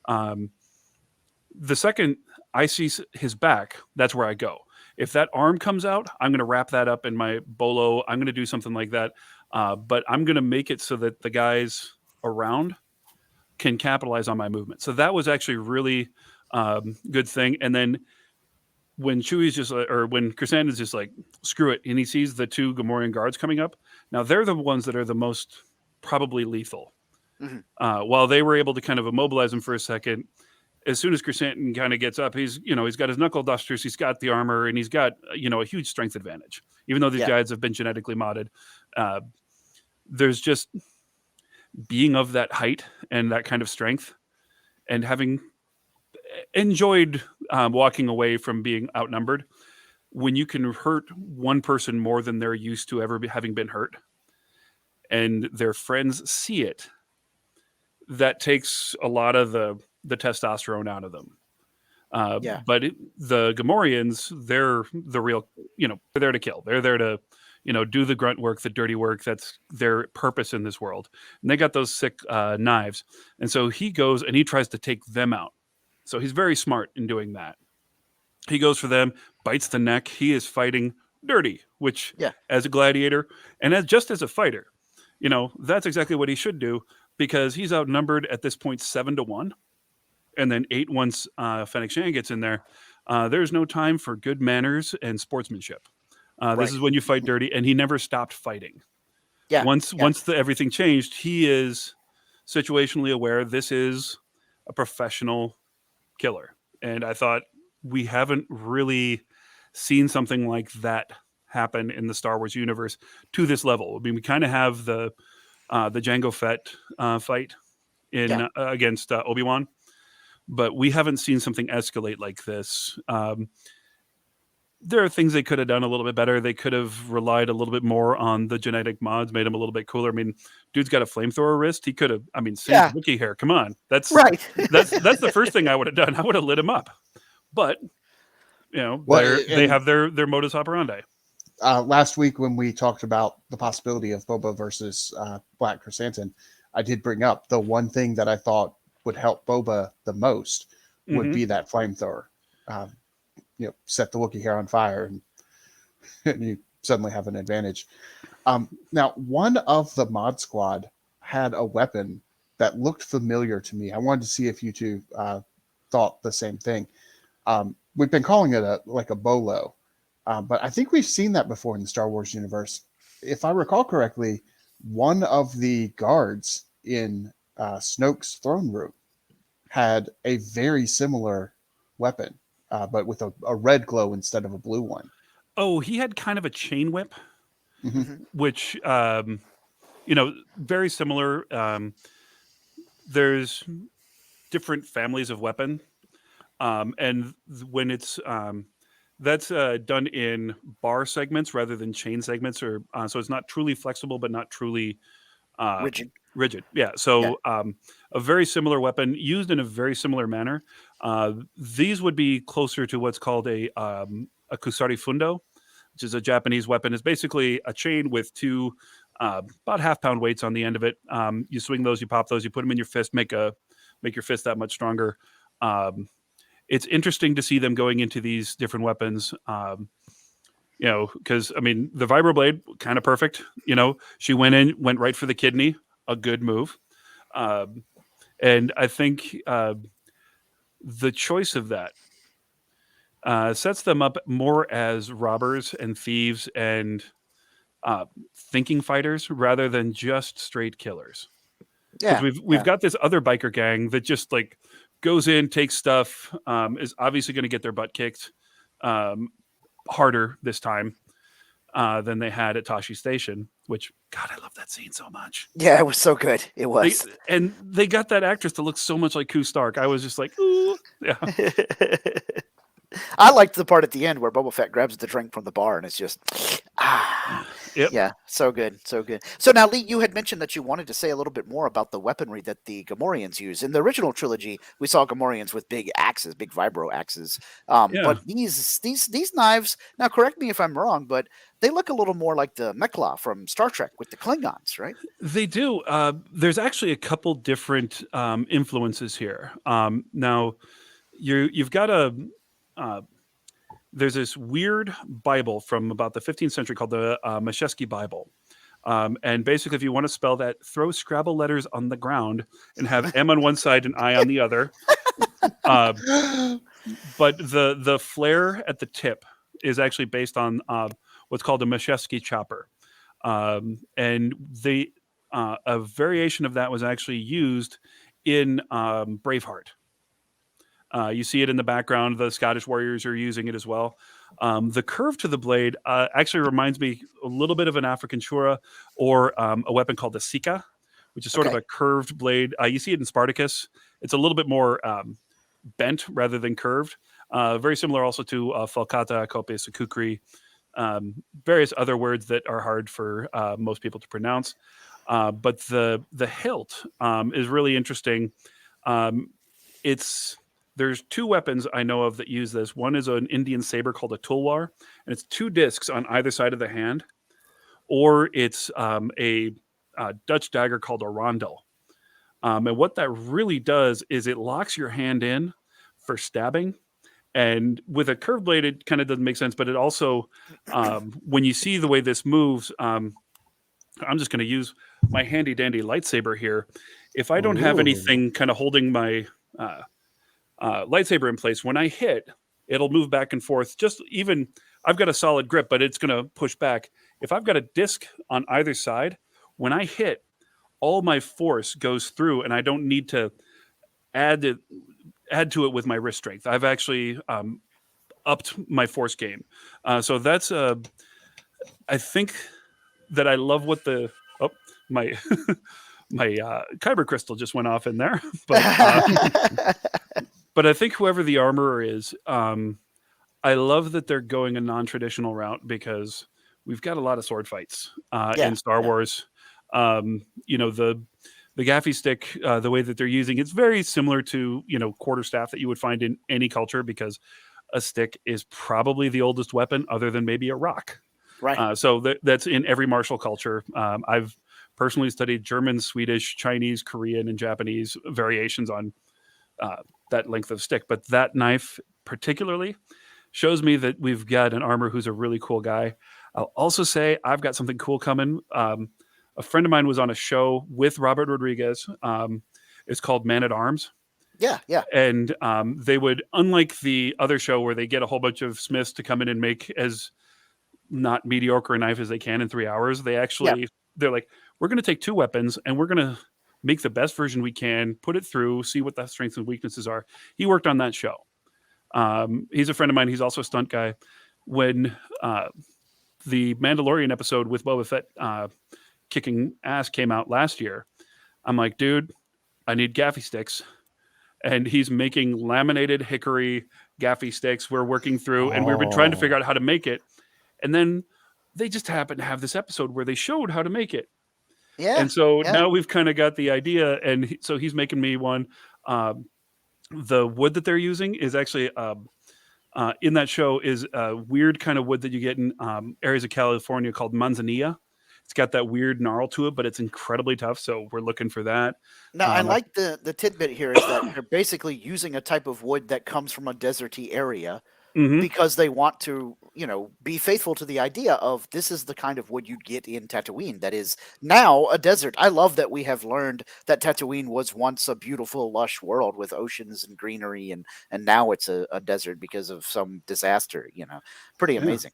the second I see his back, that's where I go. If that arm comes out, I'm going to wrap that up in my bolo. I'm going to do something like that. but I'm going to make it so that the guys around can capitalize on my movement. So that was actually really good thing. And then when Chewie's just or when Chrysanthemum's just like, screw it, and he sees the two Gamorrean guards coming up. Now they're the ones that are the most probably lethal. Mm-hmm. While they were able to kind of immobilize him for a second, as soon as Chrysanthemum kind of gets up, he's got his knuckle dusters, he's got the armor, and he's got a huge strength advantage. Even though these guys have been genetically modded, there's just being of that height and that kind of strength, and having enjoyed walking away from being outnumbered. When you can hurt one person more than they're used to ever having been hurt, and their friends see it, that takes a lot of the testosterone out of them. But the Gamorreans, they're the real, they're there to kill. They're there to, do the grunt work, the dirty work. That's their purpose in this world. And they got those sick knives. And so he goes and he tries to take them out. So he's very smart in doing that. He goes for them, bites the neck. He is fighting dirty, which as a gladiator and just as a fighter, that's exactly what he should do, because he's outnumbered at this point 7-1. And then 8 once Fennec Shand gets in there. There's no time for good manners and sportsmanship. This is when you fight dirty, and he never stopped fighting. Yeah. Once everything changed, he is situationally aware this is a professional killer. And I thought we haven't really seen something like that happen in the Star Wars universe to this level. I mean, we kind of have the Jango Fett fight in against Obi-Wan, but we haven't seen something escalate like this. There are things they could have done a little bit better. They could have relied a little bit more on the genetic mods, made him a little bit cooler. I mean, dude's got a flamethrower wrist. He could have, saved Wookiee hair. Come on. That's right. that's the first thing I would have done. I would have lit him up. But, they have their modus operandi. Last week when we talked about the possibility of Boba versus Black Chrysanthemum, I did bring up the one thing that I thought would help Boba the most would be that flamethrower. Set the Wookiee hair on fire and you suddenly have an advantage. Now, one of the mod squad had a weapon that looked familiar to me. I wanted to see if you two thought the same thing. We've been calling it a bolo, but I think we've seen that before in the Star Wars universe. If I recall correctly, one of the guards in Snoke's throne room had a very similar weapon, but with a red glow instead of a blue one. Oh, he had kind of a chain whip, which, very similar. There's different families of weapon. And when it's, that's done in bar segments rather than chain segments, or so it's not truly flexible, but not truly rigid. Yeah. So a very similar weapon used in a very similar manner. These would be closer to what's called a kusari fundo, which is a Japanese weapon. It's basically a chain with two about half-pound weights on the end of it. You swing those, you pop those, you put them in your fist, make your fist that much stronger. It's interesting to see them going into these different weapons. Because the vibroblade, kind of perfect. She went right for the kidney, a good move. And I think the choice of that sets them up more as robbers and thieves and thinking fighters rather than just straight killers. Yeah, we've got this other biker gang that just like goes in, takes stuff, is obviously going to get their butt kicked harder this time than they had at Tashi Station, which, God, I love that scene so much. Yeah, it was so good. It was. They got that actress to look so much like Koo Stark. I was just like, ooh. Yeah. I liked the part at the end where Boba Fett grabs the drink from the bar and it's just, Yep. Yeah, so good, so good. So now, Lee, you had mentioned that you wanted to say a little bit more about the weaponry that the Gamorreans use. In the original trilogy, we saw Gamorreans with big axes, big vibro axes. But these knives, now correct me if I'm wrong, but they look a little more like the Mekla from Star Trek with the Klingons, right? They do. There's actually a couple different influences here. Now, you've got there's this weird Bible from about the 15th century called the Mashevsky Bible. And basically, if you want to spell that, throw Scrabble letters on the ground and have M on one side and I on the other. But the flare at the tip is actually based on what's called a Mashevsky chopper. And a variation of that was actually used in Braveheart. You see it in the background. The Scottish warriors are using it as well. The curve to the blade actually reminds me a little bit of an African shura or a weapon called the Sika, which is sort of a curved blade. You see it in Spartacus. It's a little bit more bent rather than curved. Very similar also to falcata, kopis, kukri, various other words that are hard for most people to pronounce. But the hilt is really interesting. There's two weapons I know of that use this. One is an Indian saber called a tulwar, and it's two discs on either side of the hand, or it's a Dutch dagger called a rondel. And what that really does is it locks your hand in for stabbing. And with a curved blade, it kind of doesn't make sense, but it also, when you see the way this moves, I'm just going to use my handy dandy lightsaber here. If I don't have anything kind of holding my lightsaber in place, when I hit, it'll move back and forth. I've got a solid grip, but it's going to push back. If I've got a disc on either side, when I hit, all my force goes through, and I don't need to add to it with my wrist strength. I've actually upped my force game. So that's I think that I love what my my kyber crystal just went off in there, but I think whoever the armorer is, I love that they're going a non-traditional route because we've got a lot of sword fights in Star Wars. The gaffy stick, the way that they're using, it's very similar to, quarterstaff that you would find in any culture, because a stick is probably the oldest weapon other than maybe a rock. Right. So that's in every martial culture. I've personally studied German, Swedish, Chinese, Korean, and Japanese variations on that length of stick. But that knife particularly shows me that we've got an armor who's a really cool guy. I'll also say I've got something cool coming. A friend of mine was on a show with Robert Rodriguez. It's called Man at Arms. Yeah. And they would, unlike the other show where they get a whole bunch of smiths to come in and make as not mediocre a knife as they can in 3 hours, they're like, we're going to take two weapons and we're going to make the best version we can, put it through, see what the strengths and weaknesses are. He worked on that show. He's a friend of mine. He's also a stunt guy. When the Mandalorian episode with Boba Fett kicking ass came out last year, I'm like, dude, I need gaffy sticks. And he's making laminated hickory gaffy sticks. We're working through, and we've been trying to figure out how to make it. And then they just happened to have this episode where they showed how to make it. Yeah. And so now we've kind of got the idea. And so he's making me one. The wood that they're using is actually in that show is a weird kind of wood that you get in areas of California called manzanilla. It's got that weird gnarl to it, but it's incredibly tough. So we're looking for that. Now, I like the tidbit here is that they're basically using a type of wood that comes from a deserty area because they want to, be faithful to the idea of this is the kind of wood you get in Tatooine that is now a desert. I love that we have learned that Tatooine was once a beautiful, lush world with oceans and greenery, and now it's a desert because of some disaster, Pretty amazing.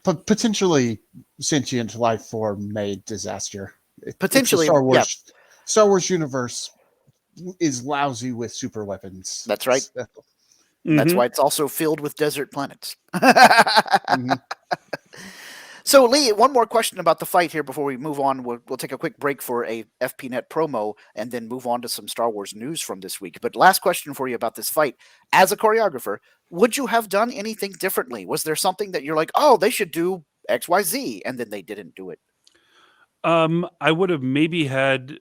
Potentially sentient life form made disaster. Potentially, Star Wars universe is lousy with super weapons. That's right. That's why it's also filled with desert planets. So, Lee, one more question about the fight here before we move on. We'll take a quick break for a FPNet promo and then move on to some Star Wars news from this week. But last question for you about this fight. As a choreographer, would you have done anything differently? Was there something that you're like, oh, they should do X, Y, Z, and then they didn't do it? I would have maybe had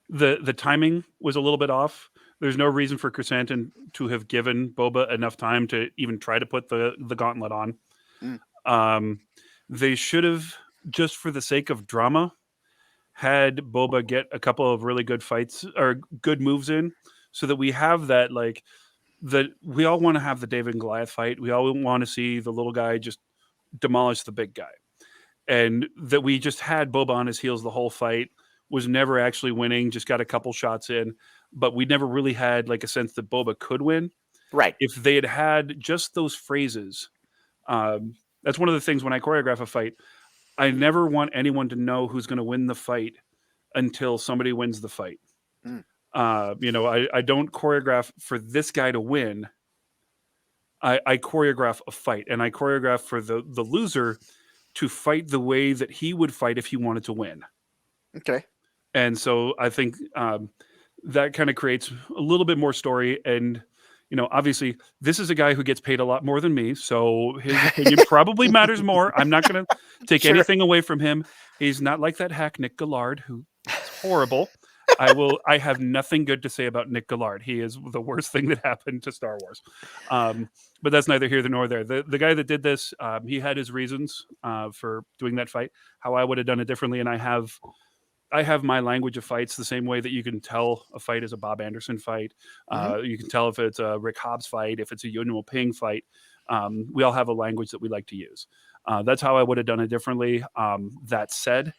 the timing was a little bit off. There's no reason for Chrysanthemum to have given Boba enough time to even try to put the gauntlet on. They should have, just for the sake of drama, had Boba get a couple of really good fights or good moves in, so that we have that, we all want to have the David and Goliath fight. We all want to see the little guy just demolish the big guy. and that we just had Boba on his heels the whole fight, was never actually winning, just got a couple shots in, but we never really had like a sense that Boba could win. Right. If they had had just those phrases, that's one of the things when I choreograph a fight, I never want anyone to know who's going to win the fight until somebody wins the fight. I don't choreograph for this guy to win. I choreograph a fight, and I choreograph for the loser to fight the way that he would fight if he wanted to win. Okay. And so I think that kind of creates a little bit more story. And, obviously this is a guy who gets paid a lot more than me. So his opinion probably matters more. I'm not going to take anything away from him. He's not like that hack Nick Gillard, who is horrible. I have nothing good to say about Nick Gillard. He is the worst thing that happened to Star Wars. But that's neither here nor there. The guy that did this, he had his reasons for doing that fight, how I would have done it differently. And I have my language of fights the same way that you can tell a fight is a Bob Anderson fight. You can tell if it's a Rick Hobbs fight, if it's a Yuen Ping fight. We all have a language that we like to use. That's how I would have done it differently. That said,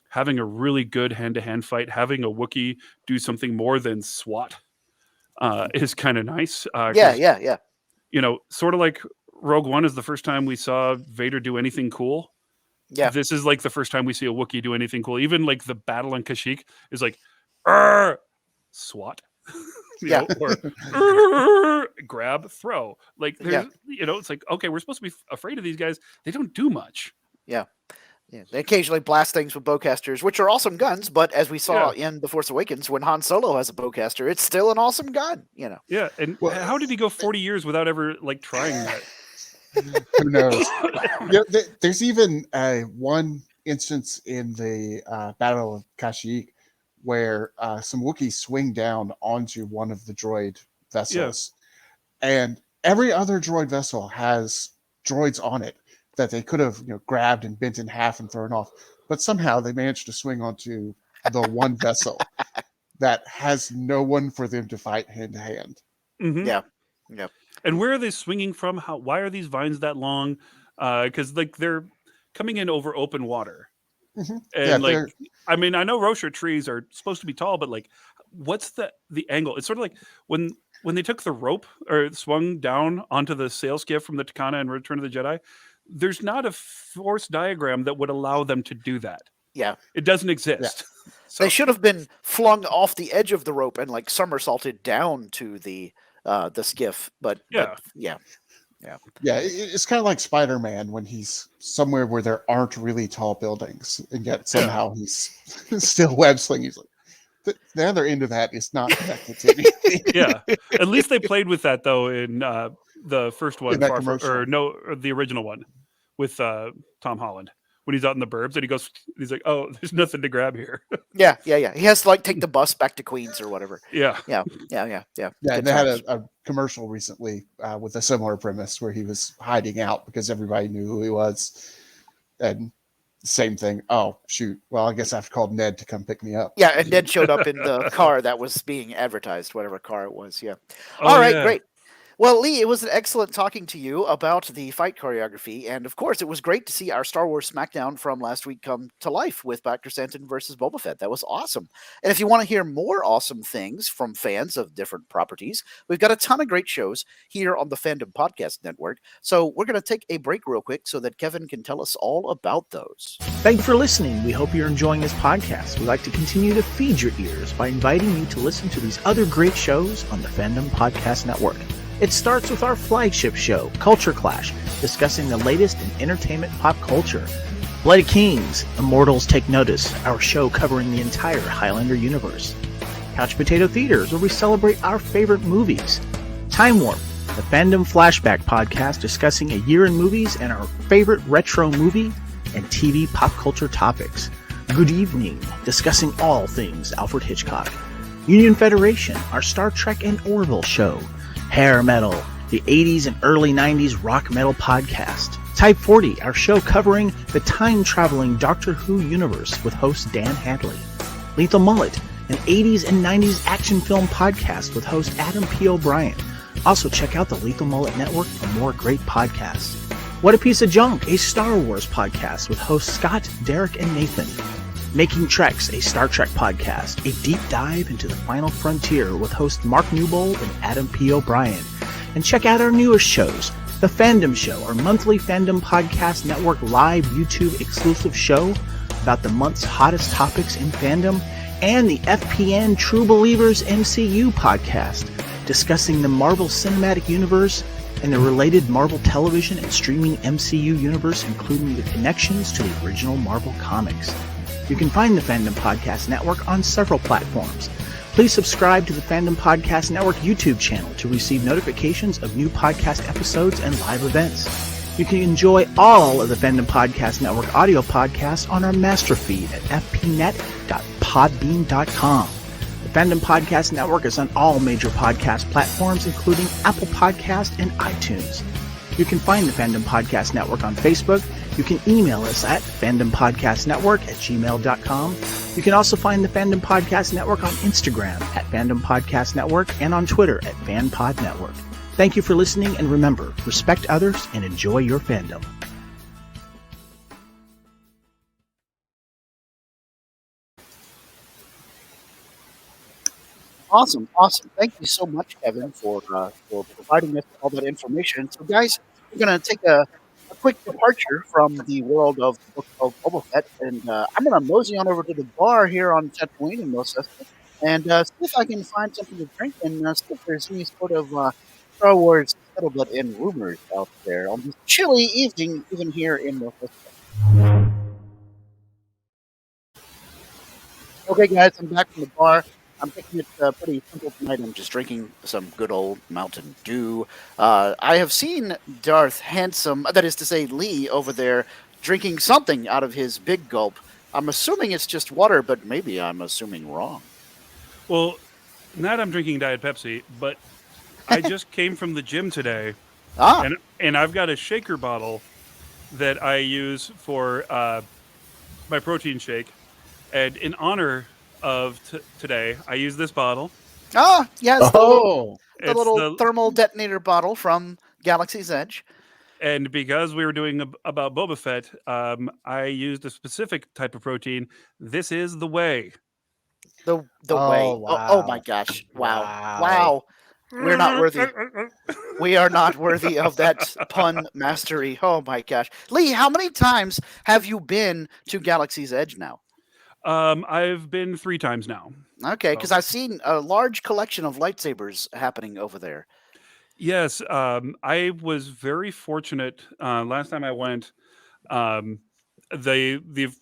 having a really good hand-to-hand fight, having a Wookiee do something more than SWAT is kind of nice. Yeah. Sort of like Rogue One is the first time we saw Vader do anything cool. Yeah. This is like the first time we see a Wookiee do anything cool. Even like the battle on Kashyyyk is like, SWAT. Or grab, throw. Like, there's, it's like, okay, we're supposed to be afraid of these guys. They don't do much. Yeah. They occasionally blast things with bowcasters, which are awesome guns, but as we saw in The Force Awakens, when Han Solo has a bowcaster, it's still an awesome gun, Yeah, and how did he go 40 years without ever, like, trying that? Who knows? There's even one instance in the Battle of Kashyyyk where some Wookiees swing down onto one of the droid vessels, and every other droid vessel has droids on it that they could have grabbed and bent in half and thrown off, but somehow they managed to swing onto the one vessel that has no one for them to fight hand to hand. Mm-hmm. Yeah. And where are they swinging from? Why are these vines that long? Because like they're coming in over open water, and I know Rocher trees are supposed to be tall, but like, what's the angle? It's sort of like when they took the rope or swung down onto the sail skiff from the Takana in Return of the Jedi. There's not a force diagram that would allow them to do that. Yeah. It doesn't exist. Yeah. So they should have been flung off the edge of the rope and like somersaulted down to the skiff. But yeah. It's kind of like Spider-Man when he's somewhere where there aren't really tall buildings, and yet somehow he's still web slinging. He's like, the other end of that is not connected to anything. Yeah. At least they played with that though in the first one, the original one with Tom Holland, when he's out in the burbs and he's like, oh, there's nothing to grab here. Yeah. He has to like take the bus back to Queens or whatever. Yeah. Yeah, and they had a commercial recently with a similar premise where he was hiding out because everybody knew who he was. And same thing. Oh, shoot. Well, I guess I have to call Ned to come pick me up. Yeah, and Ned showed up in the car that was being advertised, whatever car it was. Yeah. All right, great. Well, Lee, it was excellent talking to you about the fight choreography, and of course, it was great to see our Star Wars Smackdown from last week come to life with Dr. Stanton versus Boba Fett. That was awesome. And if you want to hear more awesome things from fans of different properties, we've got a ton of great shows here on the Fandom Podcast Network. So we're going to take a break real quick so that Kevin can tell us all about those. Thanks for listening. We hope you're enjoying this podcast. We'd like to continue to feed your ears by inviting you to listen to these other great shows on the Fandom Podcast Network. It starts with our flagship show, Culture Clash, discussing the latest in entertainment pop culture. Bloody Kings, Immortals Take Notice, our show covering the entire Highlander universe. Couch Potato Theaters, where we celebrate our favorite movies. Time Warp, the Fandom Flashback podcast discussing a year in movies and our favorite retro movie and TV pop culture topics. Good Evening, discussing all things Alfred Hitchcock. Union Federation, our Star Trek and Orville show. Hair Metal, the 80s and early 90s rock metal podcast. Type 40, our show covering the time-traveling Doctor Who universe with host Dan Hadley. Lethal Mullet, an 80s and 90s action film podcast with host Adam P. O'Brien. Also check out the Lethal Mullet Network for more great podcasts. What a Piece of Junk, a Star Wars podcast with hosts Scott, Derek, and Nathan. Making Treks, a Star Trek podcast, a deep dive into the final frontier with hosts Mark Newbold and Adam P. O'Brien. And check out our newest shows, The Fandom Show, our monthly Fandom Podcast Network live YouTube exclusive show about the month's hottest topics in fandom, and the FPN True Believers MCU podcast, discussing the Marvel Cinematic Universe and the related Marvel television and streaming MCU universe, including the connections to the original Marvel comics. You can find the Fandom Podcast Network on several platforms. Please subscribe to the Fandom Podcast Network YouTube channel to receive notifications of new podcast episodes and live events. You can enjoy all of the Fandom Podcast Network audio podcasts on our master feed at fpnet.podbean.com. The Fandom Podcast Network is on all major podcast platforms, including Apple Podcast and iTunes. You can find the Fandom Podcast Network on Facebook. You can email us at fandompodcastnetwork@gmail.com. You can also find the Fandom Podcast Network on Instagram at Fandom Podcast Network and on Twitter at FanPod Network. Thank you for listening, and remember, respect others and enjoy your fandom. Awesome. Thank you so much, Kevin, for providing us all that information. So, guys, we're going to take a quick departure from the world of the Book of Boba Fett, and I'm going to mosey on over to the bar here on Tatooine in Mos Espa and see if I can find something to drink and see if there's any sort of Star Wars scuttlebutt and rumors out there on this chilly evening, even here in Mos Espa. Okay, guys, I'm back from the bar. I'm taking it pretty simple tonight. I'm just drinking some good old Mountain Dew. I have seen Darth Handsome, that is to say Lee, over there drinking something out of his big gulp. I'm assuming it's just water, but maybe I'm assuming wrong. Well, not I'm drinking Diet Pepsi, but I just came from the gym today, and I've got a shaker bottle that I use for my protein shake, and in honor of today, I use this bottle. Yes, the little thermal detonator bottle from Galaxy's Edge. And because we were doing about Boba Fett, I used a specific type of protein. This is the whey. The whey. Wow. Oh my gosh! Wow! We're not worthy. We are not worthy of that pun mastery. Oh my gosh, Lee! How many times have you been to Galaxy's Edge now? I've been 3 times now. Okay, because I've seen a large collection of lightsabers happening over there. Yes, I was very fortunate. Last time I went, the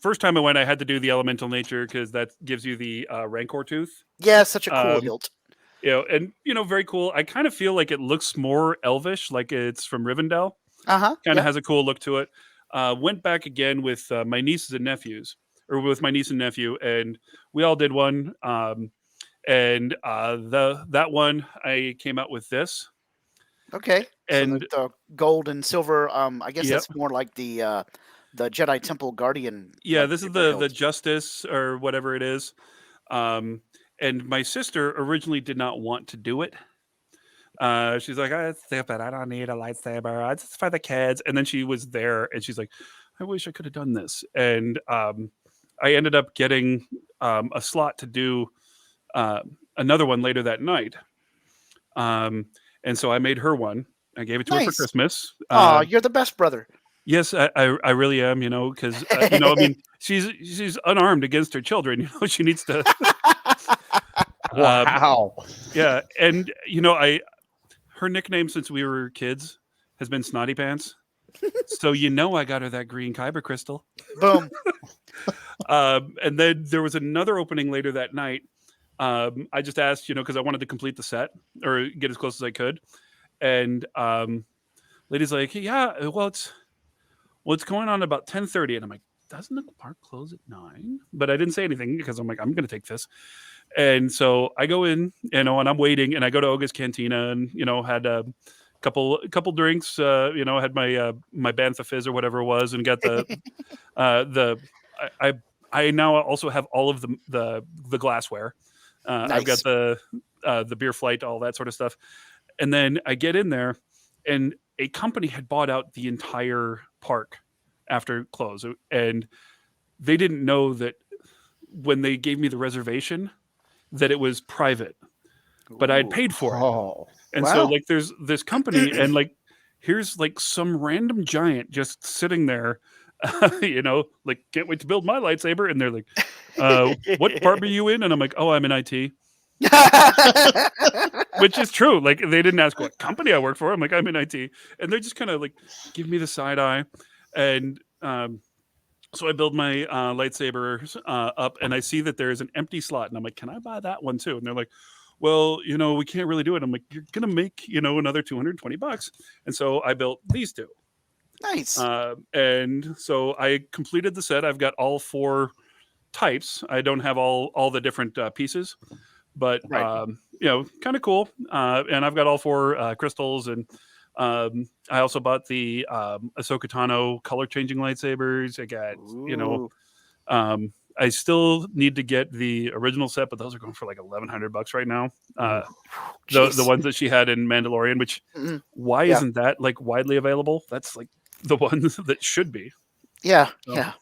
first time I went, I had to do the elemental nature because that gives you the Rancor tooth. Yeah, such a cool hilt. And very cool. I kind of feel like it looks more elvish, like it's from Rivendell. Kind of has a cool look to it. Went back again with my nieces and nephews. Or with my niece and nephew, and we all did one. And that one, I came out with this. Okay, and so the gold and silver. I guess that's more like the Jedi Temple Guardian. Yeah, this is the Justice or whatever it is. And my sister originally did not want to do it. She's like, "Oh, it's stupid. I don't need a lightsaber. It's for the kids." And then she was there, and she's like, "I wish I could have done this." And I ended up getting a slot to do another one later that night. And so I made her one. I gave it to her for Christmas. Oh, you're the best brother. Yes, I really am, because, I mean, she's unarmed against her children. She needs to. Wow. Yeah. And, her nickname since we were kids has been Snotty Pants. So I got her that green kyber crystal. Boom. And then there was another opening later that night. I just asked, because I wanted to complete the set or get as close as I could. And lady's like, "Yeah, well, it's going on about 10:30." And I'm like, "Doesn't the park close at 9?" But I didn't say anything because I'm like, I'm going to take this. And so I go in, and I'm waiting, and I go to Oga's Cantina and, had a couple drinks, had my Bantha Fizz or whatever it was, and got I now also have all of the glassware. Nice. I've got the beer flight, all that sort of stuff. And then I get in there, and a company had bought out the entire park after close, and they didn't know that when they gave me the reservation that it was private, but I had paid for it. Oh, And wow. so like there's this company, and like here's like some random giant just sitting there, like, can't wait to build my lightsaber. And they're like, what department are you in? And I'm like, oh, I'm in IT. Which is true. Like, they didn't ask what company I work for. I'm like, I'm in IT. And they're just kind of like, give me the side eye. And so I build my lightsaber up, and I see that there's an empty slot. And I'm like, can I buy that one too? And they're like, well, we can't really do it. I'm like, you're going to make, another $220. And so I built these two. Nice. And so I completed the set. I've got all 4 types. I don't have all the different pieces, but Right. kind of cool. And I've got all 4 crystals, and I also bought the Ahsoka Tano color changing lightsabers. I got Ooh. I still need to get the original set, but those are going for like $1,100 right now. The Jeez. ones that she had in Mandalorian, which why Yeah. isn't that like widely available? That's like the ones that should be. Yeah. So. Yeah.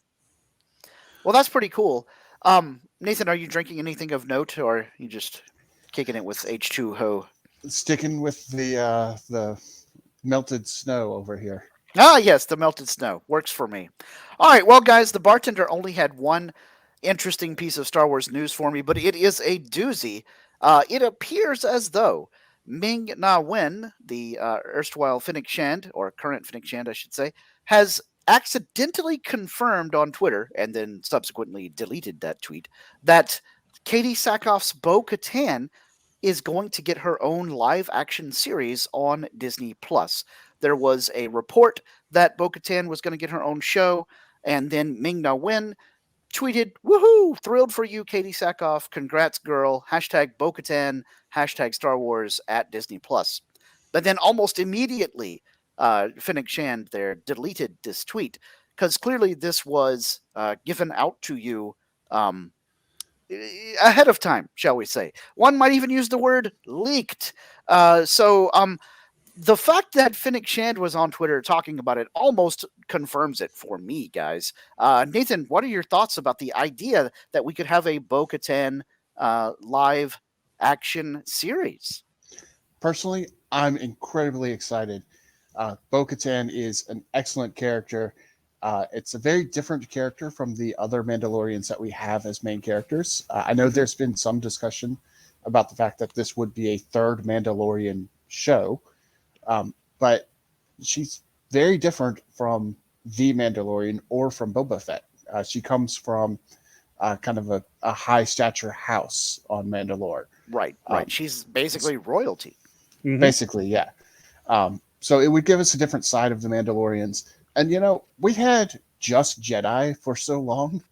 Well, that's pretty cool. Nathan, are you drinking anything of note, or are you just kicking it with H2O? sticking with the melted snow over here. Ah, yes, the melted snow works for me. All right, well, guys, the bartender only had one interesting piece of Star Wars news for me, but it is a doozy. It appears as though Ming-Na Wen, the erstwhile Fennec Shand, or current Fennec Shand, I should say, has accidentally confirmed on Twitter, and then subsequently deleted that tweet, that Katie Sackhoff's Bo-Katan is going to get her own live-action series on Disney+. There was a report that Bo-Katan was going to get her own show, and then Ming-Na Wen tweeted, "Woohoo! Thrilled for you, Katie Sackhoff. Congrats, girl. Hashtag Bo-Katan, hashtag Star Wars at Disney+." But then almost immediately, Fennec Shand there deleted this tweet, because clearly this was given out to you ahead of time, shall we say. One might even use the word leaked. The fact that Fennec Shand was on Twitter talking about it almost confirms it for me, guys. Nathan, what are your thoughts about the idea that we could have a Bo-Katan live action series? Personally, I'm incredibly excited. Bo-Katan is an excellent character. It's a very different character from the other Mandalorians that we have as main characters. I know there's been some discussion about the fact that this would be a third Mandalorian show. But she's very different from the Mandalorian or from Boba Fett. She comes from kind of a high stature house on Mandalore. Right. She's basically royalty. Mm-hmm. Basically, yeah. So it would give us a different side of the Mandalorians. And, we had just Jedi for so long.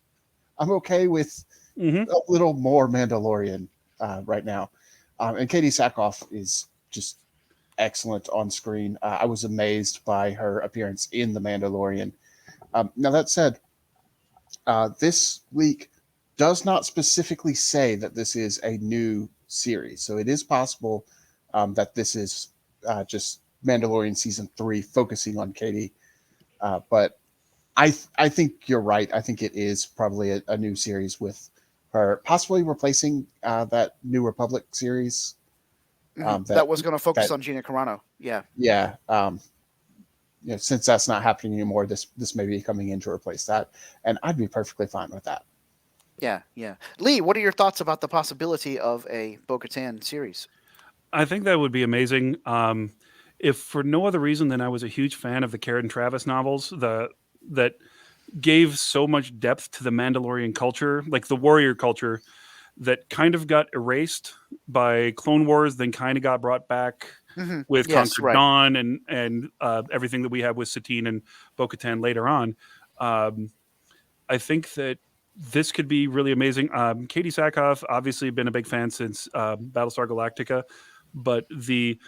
I'm okay with a little more Mandalorian right now. And Katie Sackhoff is just excellent on screen. I was amazed by her appearance in The Mandalorian. Now, that said, this leak does not specifically say that this is a new series. So it is possible that this is just Mandalorian Season 3 focusing on Katie. But I think you're right. I think it is probably a new series with her possibly replacing that New Republic series. That was going to focus on Gina Carano. Yeah. Yeah. Since that's not happening anymore, this may be coming in to replace that. And I'd be perfectly fine with that. Yeah. Lee, what are your thoughts about the possibility of a Bo-Katan series? I think that would be amazing. If for no other reason than I was a huge fan of the Karen Travis novels, that gave so much depth to the Mandalorian culture, like the warrior culture, that kind of got erased by Clone Wars, then kind of got brought back with Conquer Dawn and everything that we have with Satine and Bo-Katan later on. I think that this could be really amazing. Katie Sackhoff, obviously been a big fan since Battlestar Galactica, but the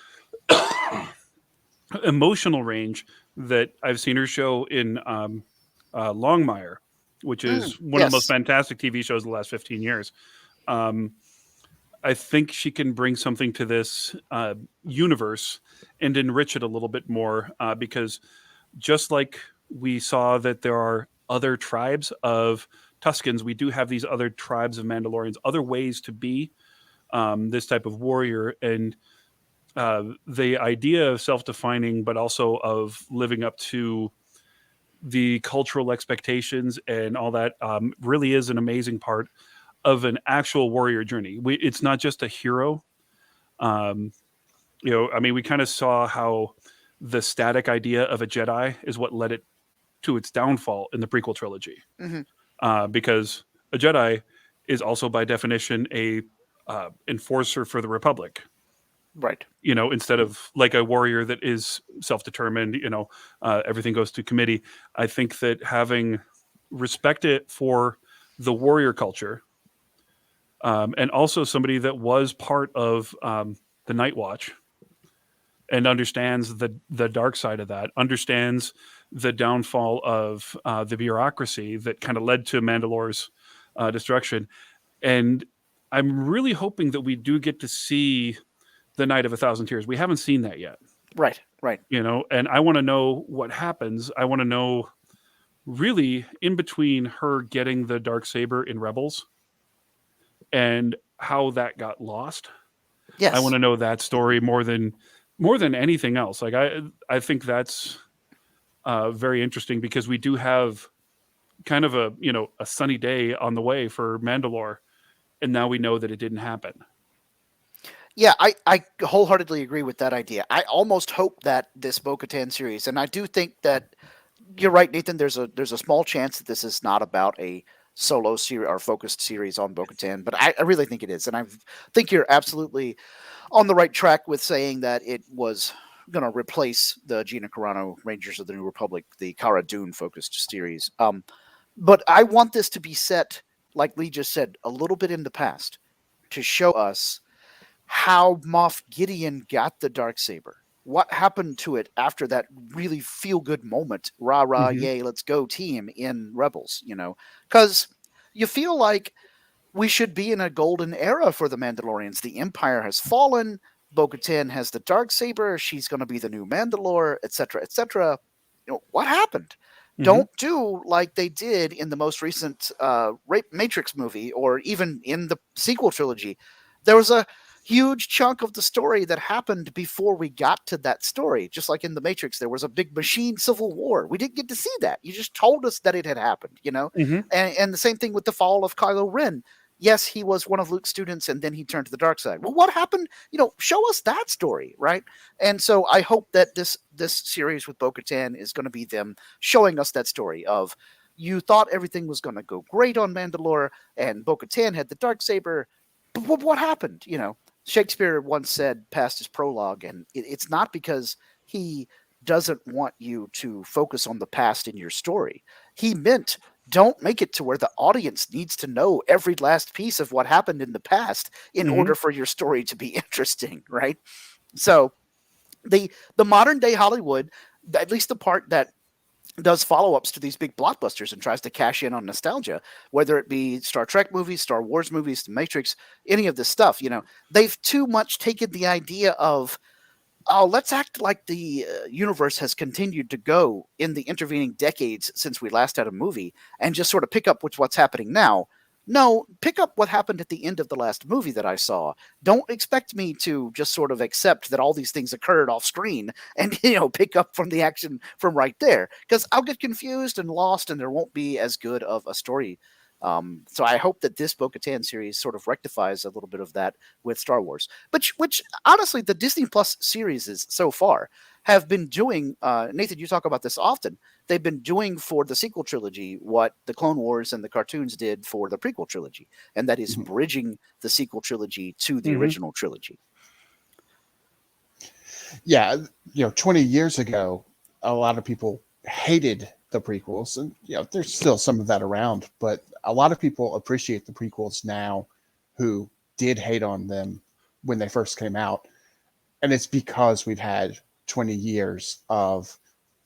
emotional range that I've seen her show in Longmire, which is one of the most fantastic TV shows of the last 15 years. I think she can bring something to this universe and enrich it a little bit more because just like we saw that there are other tribes of Tuscans, we do have these other tribes of Mandalorians, other ways to be this type of warrior. And the idea of self-defining, but also of living up to the cultural expectations and all that really is an amazing part of an actual warrior journey. It's not just a hero. I mean, we kind of saw how the static idea of a Jedi is what led it to its downfall in the prequel trilogy. Because a Jedi is also by definition a enforcer for the Republic. Right. Instead of like a warrior that is self-determined, everything goes to committee. I think that having respect it for the warrior culture, and also somebody that was part of the Night Watch and understands the dark side of that, understands the downfall of the bureaucracy that kind of led to Mandalore's destruction. And I'm really hoping that we do get to see the Night of a Thousand Tears. We haven't seen that yet. Right. And I want to know what happens. I want to know really in between her getting the Darksaber in Rebels and how that got lost. Yes. I want to know that story more than anything else. Like I think that's very interesting because we do have kind of a sunny day on the way for Mandalore, and now we know that it didn't happen. Yeah, I wholeheartedly agree with that idea. I almost hope that this Bo-Katan series, and I do think that you're right, Nathan. There's a small chance that this is not about a solo series or focused series on Bo-Katan, but I really think it is, and I think you're absolutely on the right track with saying that it was going to replace the Gina Carano Rangers of the New Republic, the Cara Dune focused series. But I want this to be set, like Lee just said, a little bit in the past to show us how Moff Gideon got the Darksaber. What happened to it after that really feel-good moment? Rah, rah, yay, let's go team in Rebels, Because you feel like we should be in a golden era for the Mandalorians. The Empire has fallen. Bo-Katan has the Darksaber. She's going to be the new Mandalore, etc., etc. What happened? Don't do like they did in the most recent Matrix movie or even in the sequel trilogy. There was a huge chunk of the story that happened before we got to that story. Just like in the Matrix, there was a big machine civil war. We didn't get to see that. You just told us that it had happened, And the same thing with the fall of Kylo Ren. Yes, he was one of Luke's students, and then he turned to the dark side. Well, what happened? Show us that story, right? And so I hope that this series with Bo-Katan is going to be them showing us that story of you thought everything was going to go great on Mandalore, and Bo-Katan had the Darksaber. But what happened? Shakespeare once said past his prologue, and it's not because he doesn't want you to focus on the past in your story. He meant don't make it to where the audience needs to know every last piece of what happened in the past in order for your story to be interesting, right? So the modern day Hollywood, at least the part that does follow-ups to these big blockbusters and tries to cash in on nostalgia, whether it be Star Trek movies, Star Wars movies, The Matrix, any of this stuff, they've too much taken the idea of, oh, let's act like the universe has continued to go in the intervening decades since we last had a movie and just sort of pick up with what's happening now. No, pick up what happened at the end of the last movie that I saw. Don't expect me to just sort of accept that all these things occurred off screen and, pick up from the action from right there, because I'll get confused and lost and there won't be as good of a story. So I hope that this Bo-Katan series sort of rectifies a little bit of that with Star Wars, which honestly, the Disney Plus series so far have been doing, Nathan, you talk about this often, they've been doing for the sequel trilogy what the Clone Wars and the cartoons did for the prequel trilogy, and that is bridging the sequel trilogy to the original trilogy. Yeah, 20 years ago, a lot of people hated the prequels, and there's still some of that around, but a lot of people appreciate the prequels now who did hate on them when they first came out, and it's because we've had 20 years of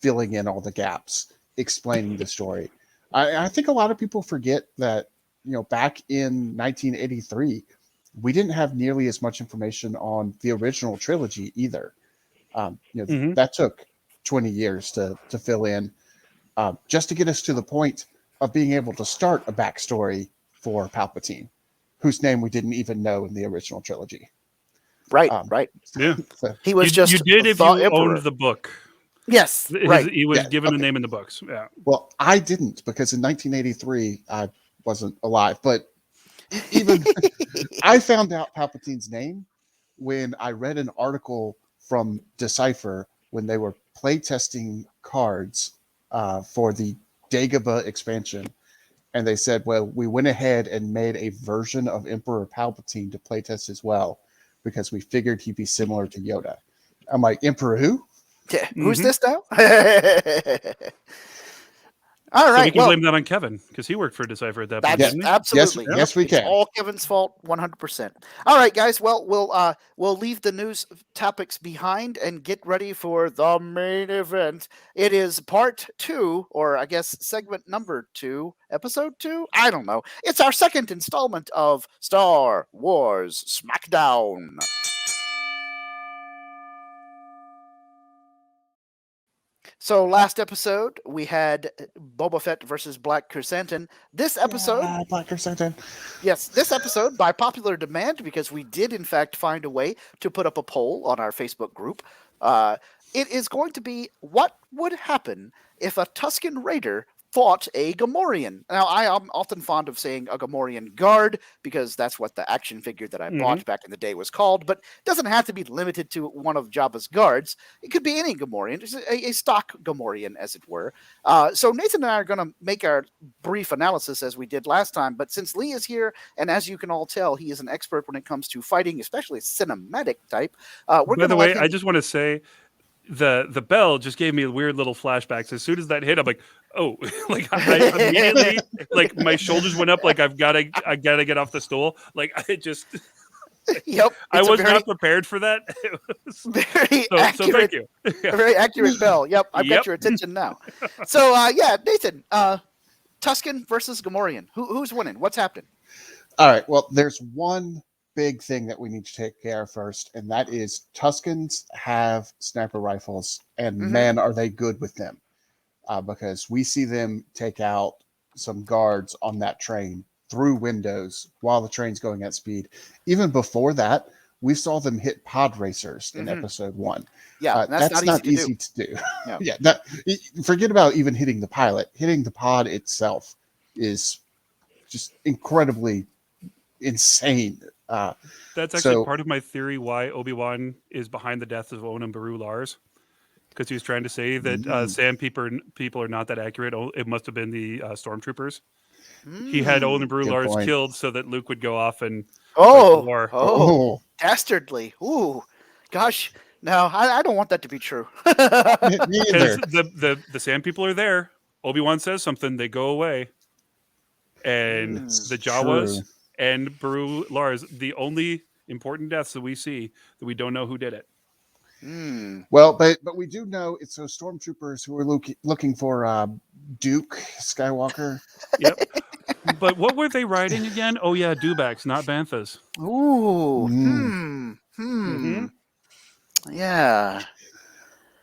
filling in all the gaps, explaining the story. I think a lot of people forget that back in 1983, we didn't have nearly as much information on the original trilogy either. That took 20 years to fill in, just to get us to the point of being able to start a backstory for Palpatine, whose name we didn't even know in the original trilogy. Right. Yeah. So, He was you did if you owned the book. Yes, right. He was given a name in the books. Yeah. Well, I didn't, because in 1983 I wasn't alive. But even I found out Palpatine's name when I read an article from Decipher when they were playtesting cards for the Dagobah expansion. And they said, well, we went ahead and made a version of Emperor Palpatine to playtest as well, because we figured he'd be similar to Yoda. I'm like, Emperor who? Yeah. Who's this now? All right. So we can blame that on Kevin, because he worked for Decipher at that point. That's absolutely. Yes, we can. It's all Kevin's fault, 100%. All right, guys. Well, we'll leave the news topics behind and get ready for the main event. It is part 2, or I guess segment number 2, episode 2. I don't know. It's our second installment of Star Wars Smackdown. So last episode we had Boba Fett versus Black Chrysanthemum. This episode, Black Chrysanthemum. Yes, this episode, by popular demand, because we did in fact find a way to put up a poll on our Facebook group, it is going to be what would happen if a Tusken Raider fought a Gamorrean. Now, I am often fond of saying a Gamorrean guard, because that's what the action figure that I bought back in the day was called, but it doesn't have to be limited to one of Jabba's guards. It could be any Gamorrean, just a stock Gamorrean, as it were. So Nathan and I are going to make our brief analysis as we did last time, but since Lee is here, and as you can all tell, he is an expert when it comes to fighting, especially cinematic type. By the way, I just want to say, the bell just gave me weird little flashbacks. As soon as that hit, I'm like, oh, like I immediately, like my shoulders went up, like I gotta get off the stool. Like I just, yep, I was not prepared for that. Very so thank you. Yeah. A very accurate bell. Yep, I've got your attention now. So yeah, Nathan, Tusken versus Gamorrean. Who's winning? What's happening? All right. Well, there's one big thing that we need to take care of first, and that is Tuskens have sniper rifles, and man, are they good with them. Because we see them take out some guards on that train through windows while the train's going at speed. Even before that, we saw them hit pod racers in episode 1. Yeah, that's not easy to do. No. Yeah, forget about even hitting the pilot. Hitting the pod itself is just incredibly insane. That's actually part of my theory why Obi-Wan is behind the death of Owen and Beru Lars, because he was trying to say that Sand people are not that accurate. It must have been the stormtroopers. He had Owen and Beru Lars killed so that Luke would go off and fight the war. Dastardly. Ooh, gosh. No, I don't want that to be true. Because the Sand people are there. Obi-Wan says something, they go away. And the Jawas and Beru Lars, the only important deaths that we see, that we don't know who did it. Well, but we do know it's those stormtroopers who are looking for Duke Skywalker. Yep. But what were they riding again? Oh yeah, Dewbacks, not Banthas. Ooh. Yeah.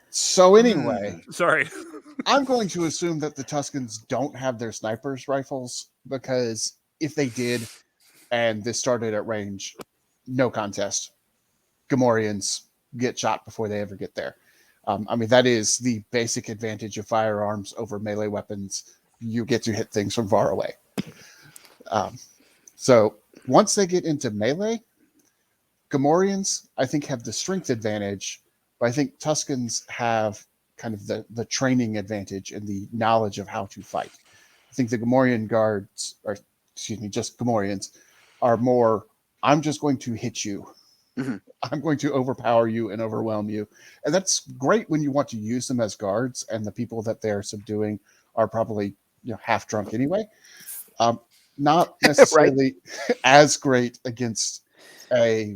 So anyway, sorry. I'm going to assume that the Tuskens don't have their snipers rifles, because if they did, and this started at range, no contest. Gamorreans get shot before they ever get there. I mean, that is the basic advantage of firearms over melee weapons. You get to hit things from far away. So once they get into melee, Gamorreans, I think, have the strength advantage, but I think Tuskens have kind of the training advantage and the knowledge of how to fight. I think the Gamorrean guards, or excuse me, just Gamorreans, are more, I'm just going to hit you. I'm going to overpower you and overwhelm you. And that's great when you want to use them as guards, and the people that they're subduing are probably half drunk anyway. Not necessarily as great against a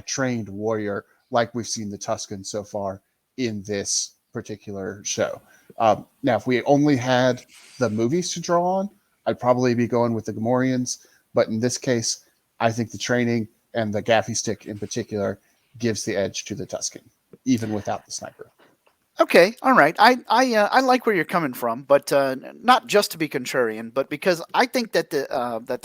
trained warrior like we've seen the Tuskens so far in this particular show. Now, if we only had the movies to draw on, I'd probably be going with the Gamorreans. But in this case, I think the training and the gaffy stick in particular gives the edge to the Tusken, even without the sniper. Okay, all right. I like where you're coming from, but not just to be contrarian, but because I think that the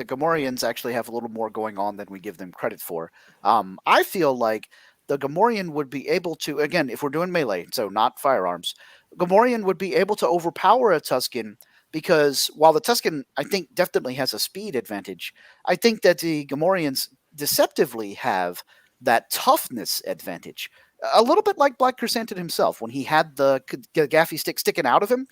Gamorreans actually have a little more going on than we give them credit for. I feel like the Gamorrean would be able to, again, if we're doing melee, so not firearms, Gamorrean would be able to overpower a Tusken because while the Tusken, I think, definitely has a speed advantage, I think that the Gamorreans deceptively have that toughness advantage a little bit like Black Chrysanthemum himself when he had the gaffy stick sticking out of him.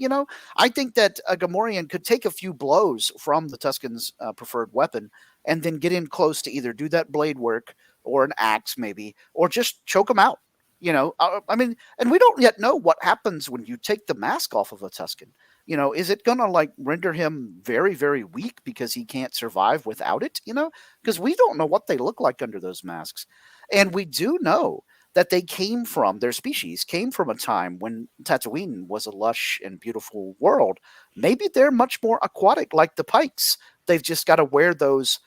I think that a Gamorrean could take a few blows from the Tusken's preferred weapon and then get in close to either do that blade work or an axe maybe, or just choke him out. I mean, and we don't yet know what happens when you take the mask off of a Tusken. Is it gonna like render him very, very weak because he can't survive without it? Because we don't know what they look like under those masks, and we do know that their species came from a time when Tatooine was a lush and beautiful world. Maybe they're much more aquatic, like the Pikes. They've just got to wear those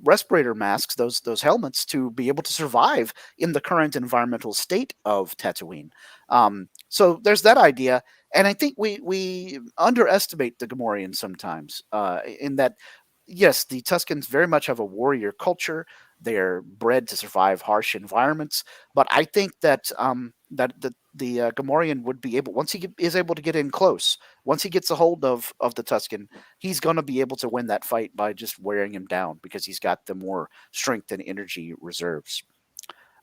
respirator masks, those helmets, to be able to survive in the current environmental state of Tatooine. So there's that idea, and I think we underestimate the Gamorreans sometimes. In that, yes, the Tuskens very much have a warrior culture. They're bred to survive harsh environments, but I think that that the Gamorrean would be able, once he is able to get in close, once he gets a hold of the Tusken, he's going to be able to win that fight by just wearing him down because he's got the more strength and energy reserves.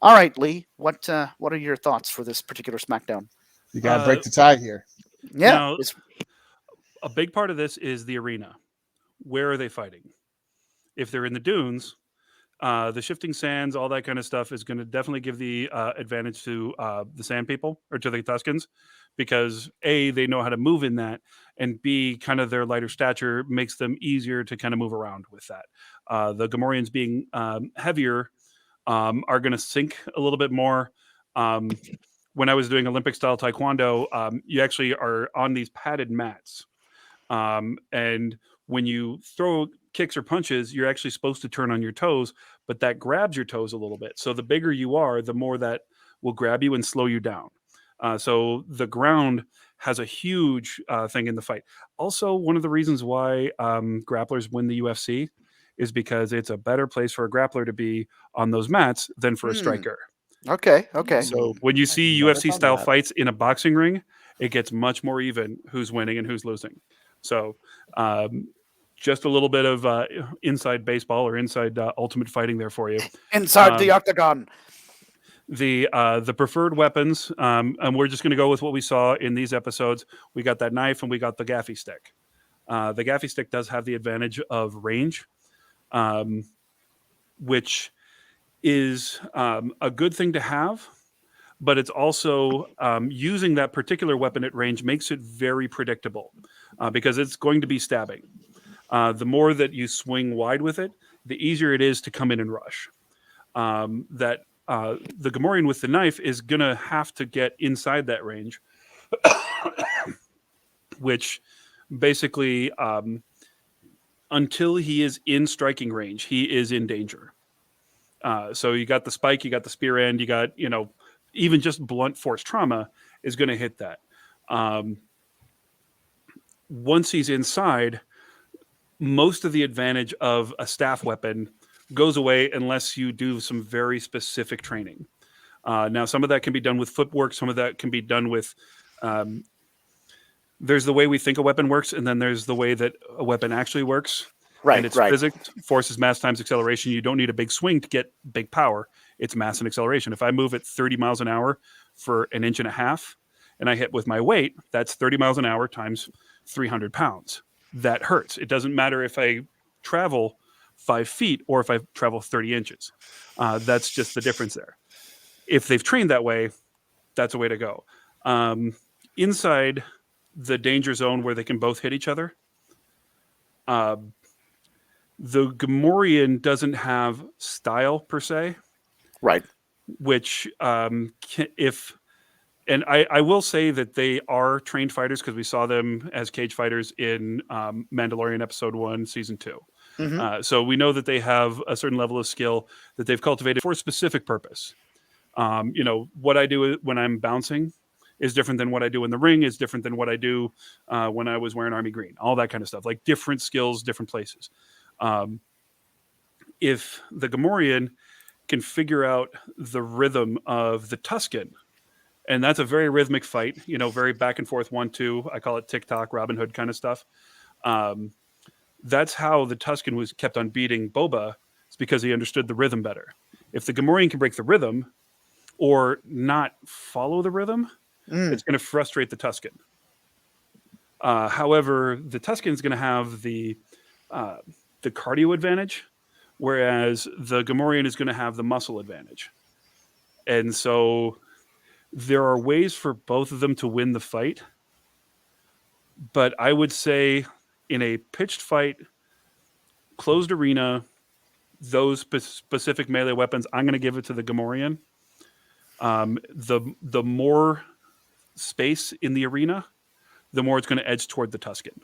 All right, Lee, what are your thoughts for this particular Smackdown? You got to break the tie here. Yeah, now, a big part of this is the arena. Where are they fighting? If they're in the dunes, the shifting sands, all that kind of stuff is going to definitely give the advantage to the sand people or to the Tuskens because A, they know how to move in that, and B, kind of their lighter stature makes them easier to kind of move around with that. The Gamorreans being heavier are going to sink a little bit more. When I was doing Olympic style Taekwondo, you actually are on these padded mats. And when you throw kicks or punches, you're actually supposed to turn on your toes, but that grabs your toes a little bit. So the bigger you are, the more that will grab you and slow you down. So the ground has a huge thing in the fight. Also, one of the reasons why grapplers win the UFC is because it's a better place for a grappler to be on those mats than for a striker. Okay. So when you see UFC style fights in a boxing ring, it gets much more even who's winning and who's losing. So just a little bit of inside baseball or inside ultimate fighting there for you. Inside the octagon. The preferred weapons, and we're just going to go with what we saw in these episodes. We got that knife and we got the gaffy stick. The gaffy stick does have the advantage of range, which is a good thing to have, but it's also using that particular weapon at range makes it very predictable because it's going to be stabbing. The more that you swing wide with it, the easier it is to come in and rush. The Gamorrean with the knife is going to have to get inside that range, which basically, until he is in striking range, he is in danger. So you got the spike, you got the spear end, you got, even just blunt force trauma is going to hit that. Once he's inside, most of the advantage of a staff weapon goes away unless you do some very specific training. Now, some of that can be done with footwork. Some of that can be done with... there's the way we think a weapon works, and then there's the way that a weapon actually works. Right, and it's physics, forces, mass times acceleration. You don't need a big swing to get big power. It's mass and acceleration. If I move at 30 miles an hour for an inch and a half, and I hit with my weight, that's 30 miles an hour times 300 pounds. That hurts. It doesn't matter if I travel 5 feet or if I travel 30 inches. That's just the difference there. If they've trained that way, that's a way to go. Inside the danger zone where they can both hit each other, the Gamorrean doesn't have style per se. Right. Which, I will say that they are trained fighters because we saw them as cage fighters in Mandalorian Episode 1, Season 2. Mm-hmm. So we know that they have a certain level of skill that they've cultivated for a specific purpose. What I do when I'm bouncing is different than what I do in the ring, is different than what I do when I was wearing Army Green, all that kind of stuff, like different skills, different places. If the Gamorrean can figure out the rhythm of the Tusken, and that's a very rhythmic fight, very back and forth, 1-2. I call it TikTok, Robin Hood kind of stuff. That's how the Tusken was kept on beating Boba. It's because he understood the rhythm better. If the Gamorrean can break the rhythm or not follow the rhythm, it's going to frustrate the Tusken. However, the Tusken is going to have the cardio advantage, whereas the Gamorrean is going to have the muscle advantage. And so there are ways for both of them to win the fight. But I would say in a pitched fight, closed arena, those specific melee weapons, I'm going to give it to the Gamorrean. The more space in the arena, the more it's going to edge toward the Tusken.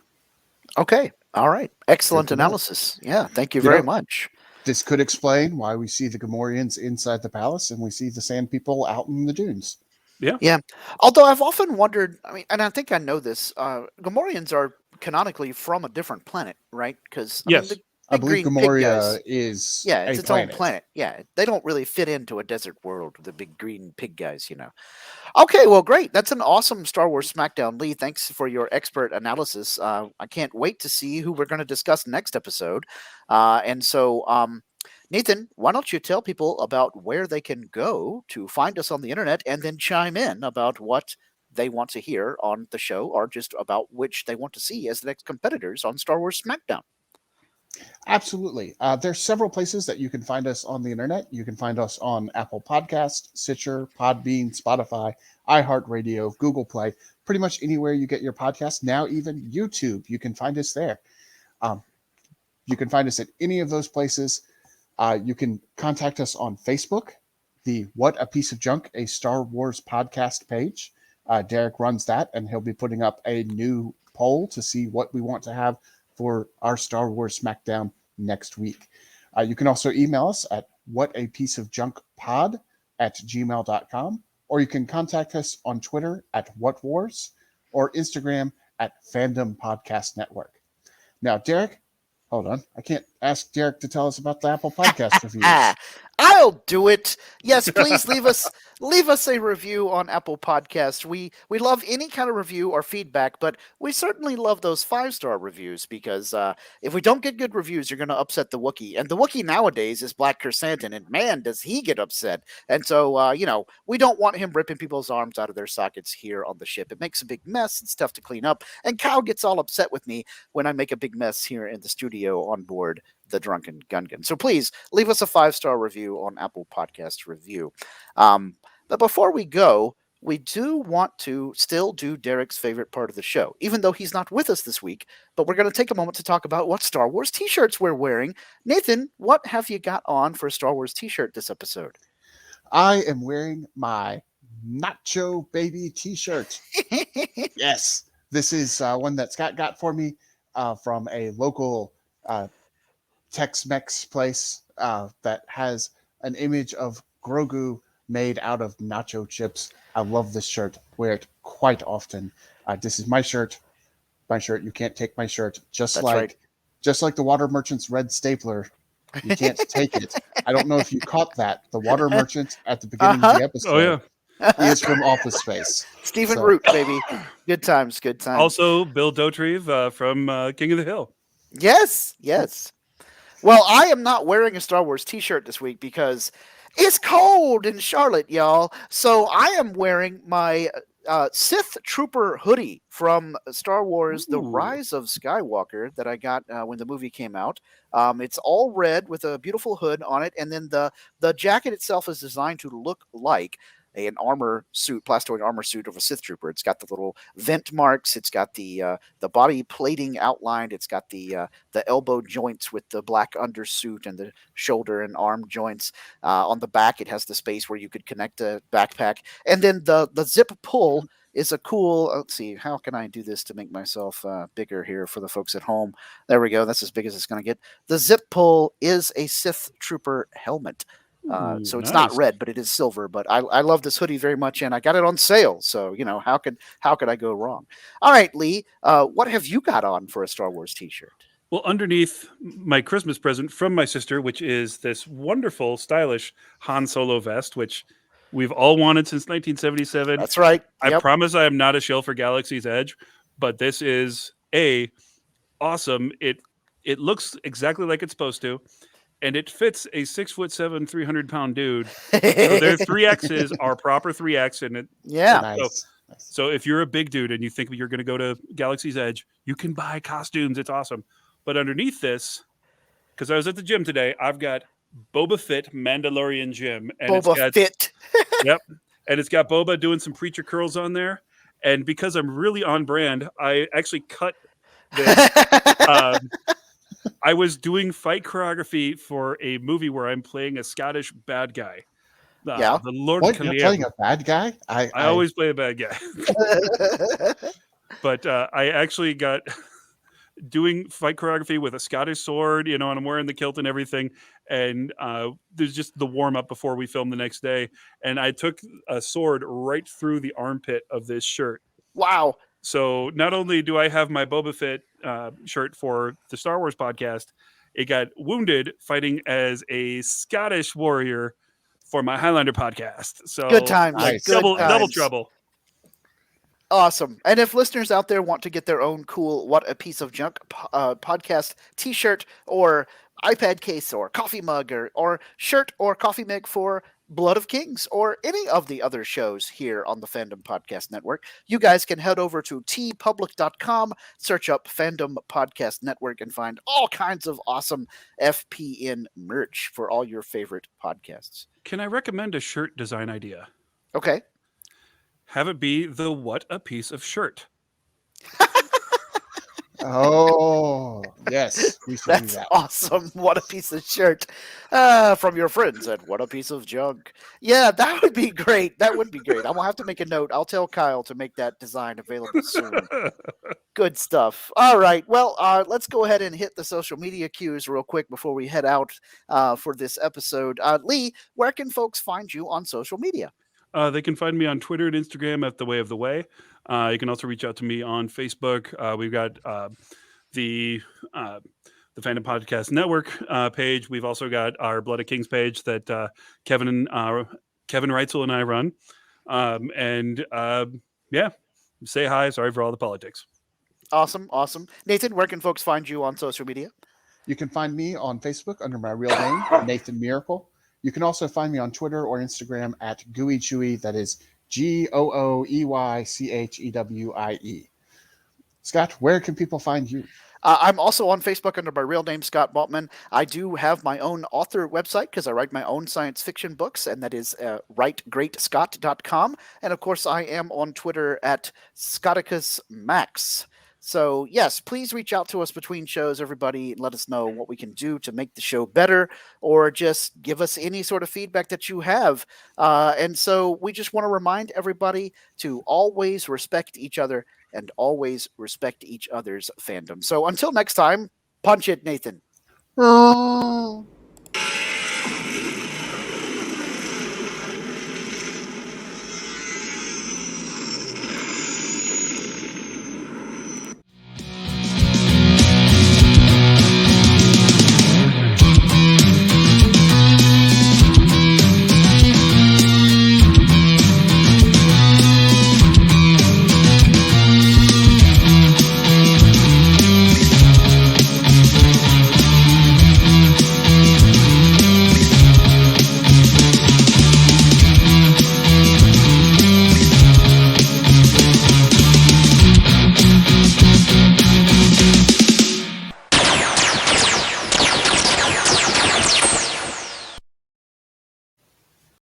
Okay. All right. Excellent analysis. Yeah. Thank you very much. This could explain why we see the Gamorreans inside the palace and we see the Sand People out in the dunes. Yeah. Yeah. Although I've often wondered, and I think I know this, Gamorreans are canonically from a different planet, right? Because yes. I believe Gamoria is it's its planet. own planet. Yeah, they don't really fit into a desert world with the big green pig guys, Okay, well, great. That's an awesome Star Wars Smackdown, Lee. Thanks for your expert analysis. I can't wait to see who we're going to discuss next episode. And so, Nathan, why don't you tell people about where they can go to find us on the internet and then chime in about what they want to hear on the show or just about which they want to see as the next competitors on Star Wars Smackdown. Absolutely. There's several places that you can find us on the internet. You can find us on Apple Podcast, Stitcher, Podbean, Spotify, iHeartRadio, Google Play, pretty much anywhere you get your podcast. Now even YouTube, you can find us there. You can find us at any of those places. You can contact us on Facebook, the What a Piece of Junk, a Star Wars podcast page. Derek runs that, and he'll be putting up a new poll to see what we want to have for our Star Wars Smackdown next week. You can also email us at whatapieceofjunkpod@gmail.com, or you can contact us on Twitter at whatwars or Instagram at Fandom Podcast Network. Now, Derek, hold on. I can't ask Derek to tell us about the Apple Podcast reviews. I'll do it. Yes, please leave us a review on Apple Podcasts. We love any kind of review or feedback, but we certainly love those 5-star reviews because if we don't get good reviews, you're going to upset the Wookiee. And the Wookiee nowadays is Black Chrysanthemum, and man, does he get upset. And so, we don't want him ripping people's arms out of their sockets here on the ship. It makes a big mess. It's tough to clean up. And Cal gets all upset with me when I make a big mess here in the studio on board the Drunken Gungan. So please leave us a 5-star review on Apple Podcast Review. But before we go, we do want to still do Derek's favorite part of the show, even though he's not with us this week. But we're going to take a moment to talk about what Star Wars t-shirts we're wearing. Nathan, what have you got on for a Star Wars t-shirt this episode? I am wearing my Nacho Baby t-shirt. Yes. This is one that Scott got for me from a local Tex-Mex place that has an image of Grogu made out of nacho chips. I love this shirt. Wear it quite often. This is my shirt. My shirt. You can't take my shirt. Just like the Water Merchant's red stapler. You can't take it. I don't know if you caught that. The Water Merchant at the beginning of the episode. Oh, yeah. He is from Office Space. Stephen Root, baby. Good times. Good times. Also, Bill Dauterive from King of the Hill. Yes. Well, I am not wearing a Star Wars t-shirt this week because it's cold in Charlotte, y'all. So I am wearing my Sith Trooper hoodie from Star Wars The Rise of Skywalker that I got when the movie came out. It's all red with a beautiful hood on it. And then the jacket itself is designed to look like an armor suit, plastoid armor suit of a Sith Trooper. It's got the little vent marks. It's got the body plating outlined. It's got the elbow joints with the black undersuit and the shoulder and arm joints. On the back, it has the space where you could connect a backpack. And then the zip pull is a cool. Let's see, how can I do this to make myself bigger here for the folks at home? There we go. That's as big as it's going to get. The zip pull is a Sith Trooper helmet. So it's not red, but it is silver. But I love this hoodie very much, and I got it on sale. So how could I go wrong? All right, Lee, what have you got on for a Star Wars T-shirt? Well, underneath my Christmas present from my sister, which is this wonderful, stylish Han Solo vest, which we've all wanted since 1977. That's right. Yep. I promise I am not a shill for Galaxy's Edge, but this is awesome. It looks exactly like it's supposed to. And it fits a 6'7", 300-pound dude. So their 3Xs are proper 3X, and Nice. So if you're a big dude and you think you're going to go to Galaxy's Edge, you can buy costumes. It's awesome. But underneath this, because I was at the gym today, I've got Boba Fett Mandalorian gym, and Boba Fett. Yep, and it's got Boba doing some preacher curls on there. And because I'm really on brand, I actually cut this. I was doing fight choreography for a movie where I'm playing a Scottish bad guy. The Lord. What? You're playing a bad guy? I always play a bad guy. But I actually got doing fight choreography with a Scottish sword, and I'm wearing the kilt and everything. And there's just the warm up before we film the next day. And I took a sword right through the armpit of this shirt. Wow. So not only do I have my Boba Fett shirt for the Star Wars podcast, it got wounded fighting as a Scottish warrior for my Highlander podcast. So good times. Nice. Double trouble. Awesome. And if listeners out there want to get their own cool What a Piece of Junk podcast t-shirt or iPad case or coffee mug or shirt or coffee mug for Blood of Kings or any of the other shows here on the Fandom Podcast Network, you guys can head over to tpublic.com, search up Fandom Podcast Network, and find all kinds of awesome FPN merch for all your favorite podcasts. Can I recommend a shirt design idea? Okay. Have it be the What a Piece of Shirt. Oh, yes. We should That's do that. awesome. What a piece of shirt from your friends at What a Piece of Junk. Yeah, that would be great. That would be great. I'm going to have to make a note. I'll tell Kyle to make that design available soon. Good stuff. All right. Well, let's go ahead and hit the social media cues real quick before we head out for this episode. Lee, where can folks find you on social media? They can find me on Twitter and Instagram at The Way of the Way. You can also reach out to me on Facebook. We've got the Fandom Podcast Network page. We've also got our Blood of Kings page that Kevin Reitzel and I run. Say hi. Sorry for all the politics. Awesome. Nathan, where can folks find you on social media? You can find me on Facebook under my real name, Nathan Miracle. You can also find me on Twitter or Instagram at Gooey Chewy. That is GOOEYCHEWIE. Scott, where can people find you? I'm also on Facebook under my real name, Scott Baltman. I do have my own author website because I write my own science fiction books, and that is writegreatscott.com. And of course, I am on Twitter at ScotticusMax. So, yes, please reach out to us between shows, everybody, and let us know what we can do to make the show better, or just give us any sort of feedback that you have. And so we just want to remind everybody to always respect each other and always respect each other's fandom. So until next time, punch it, Nathan. Oh.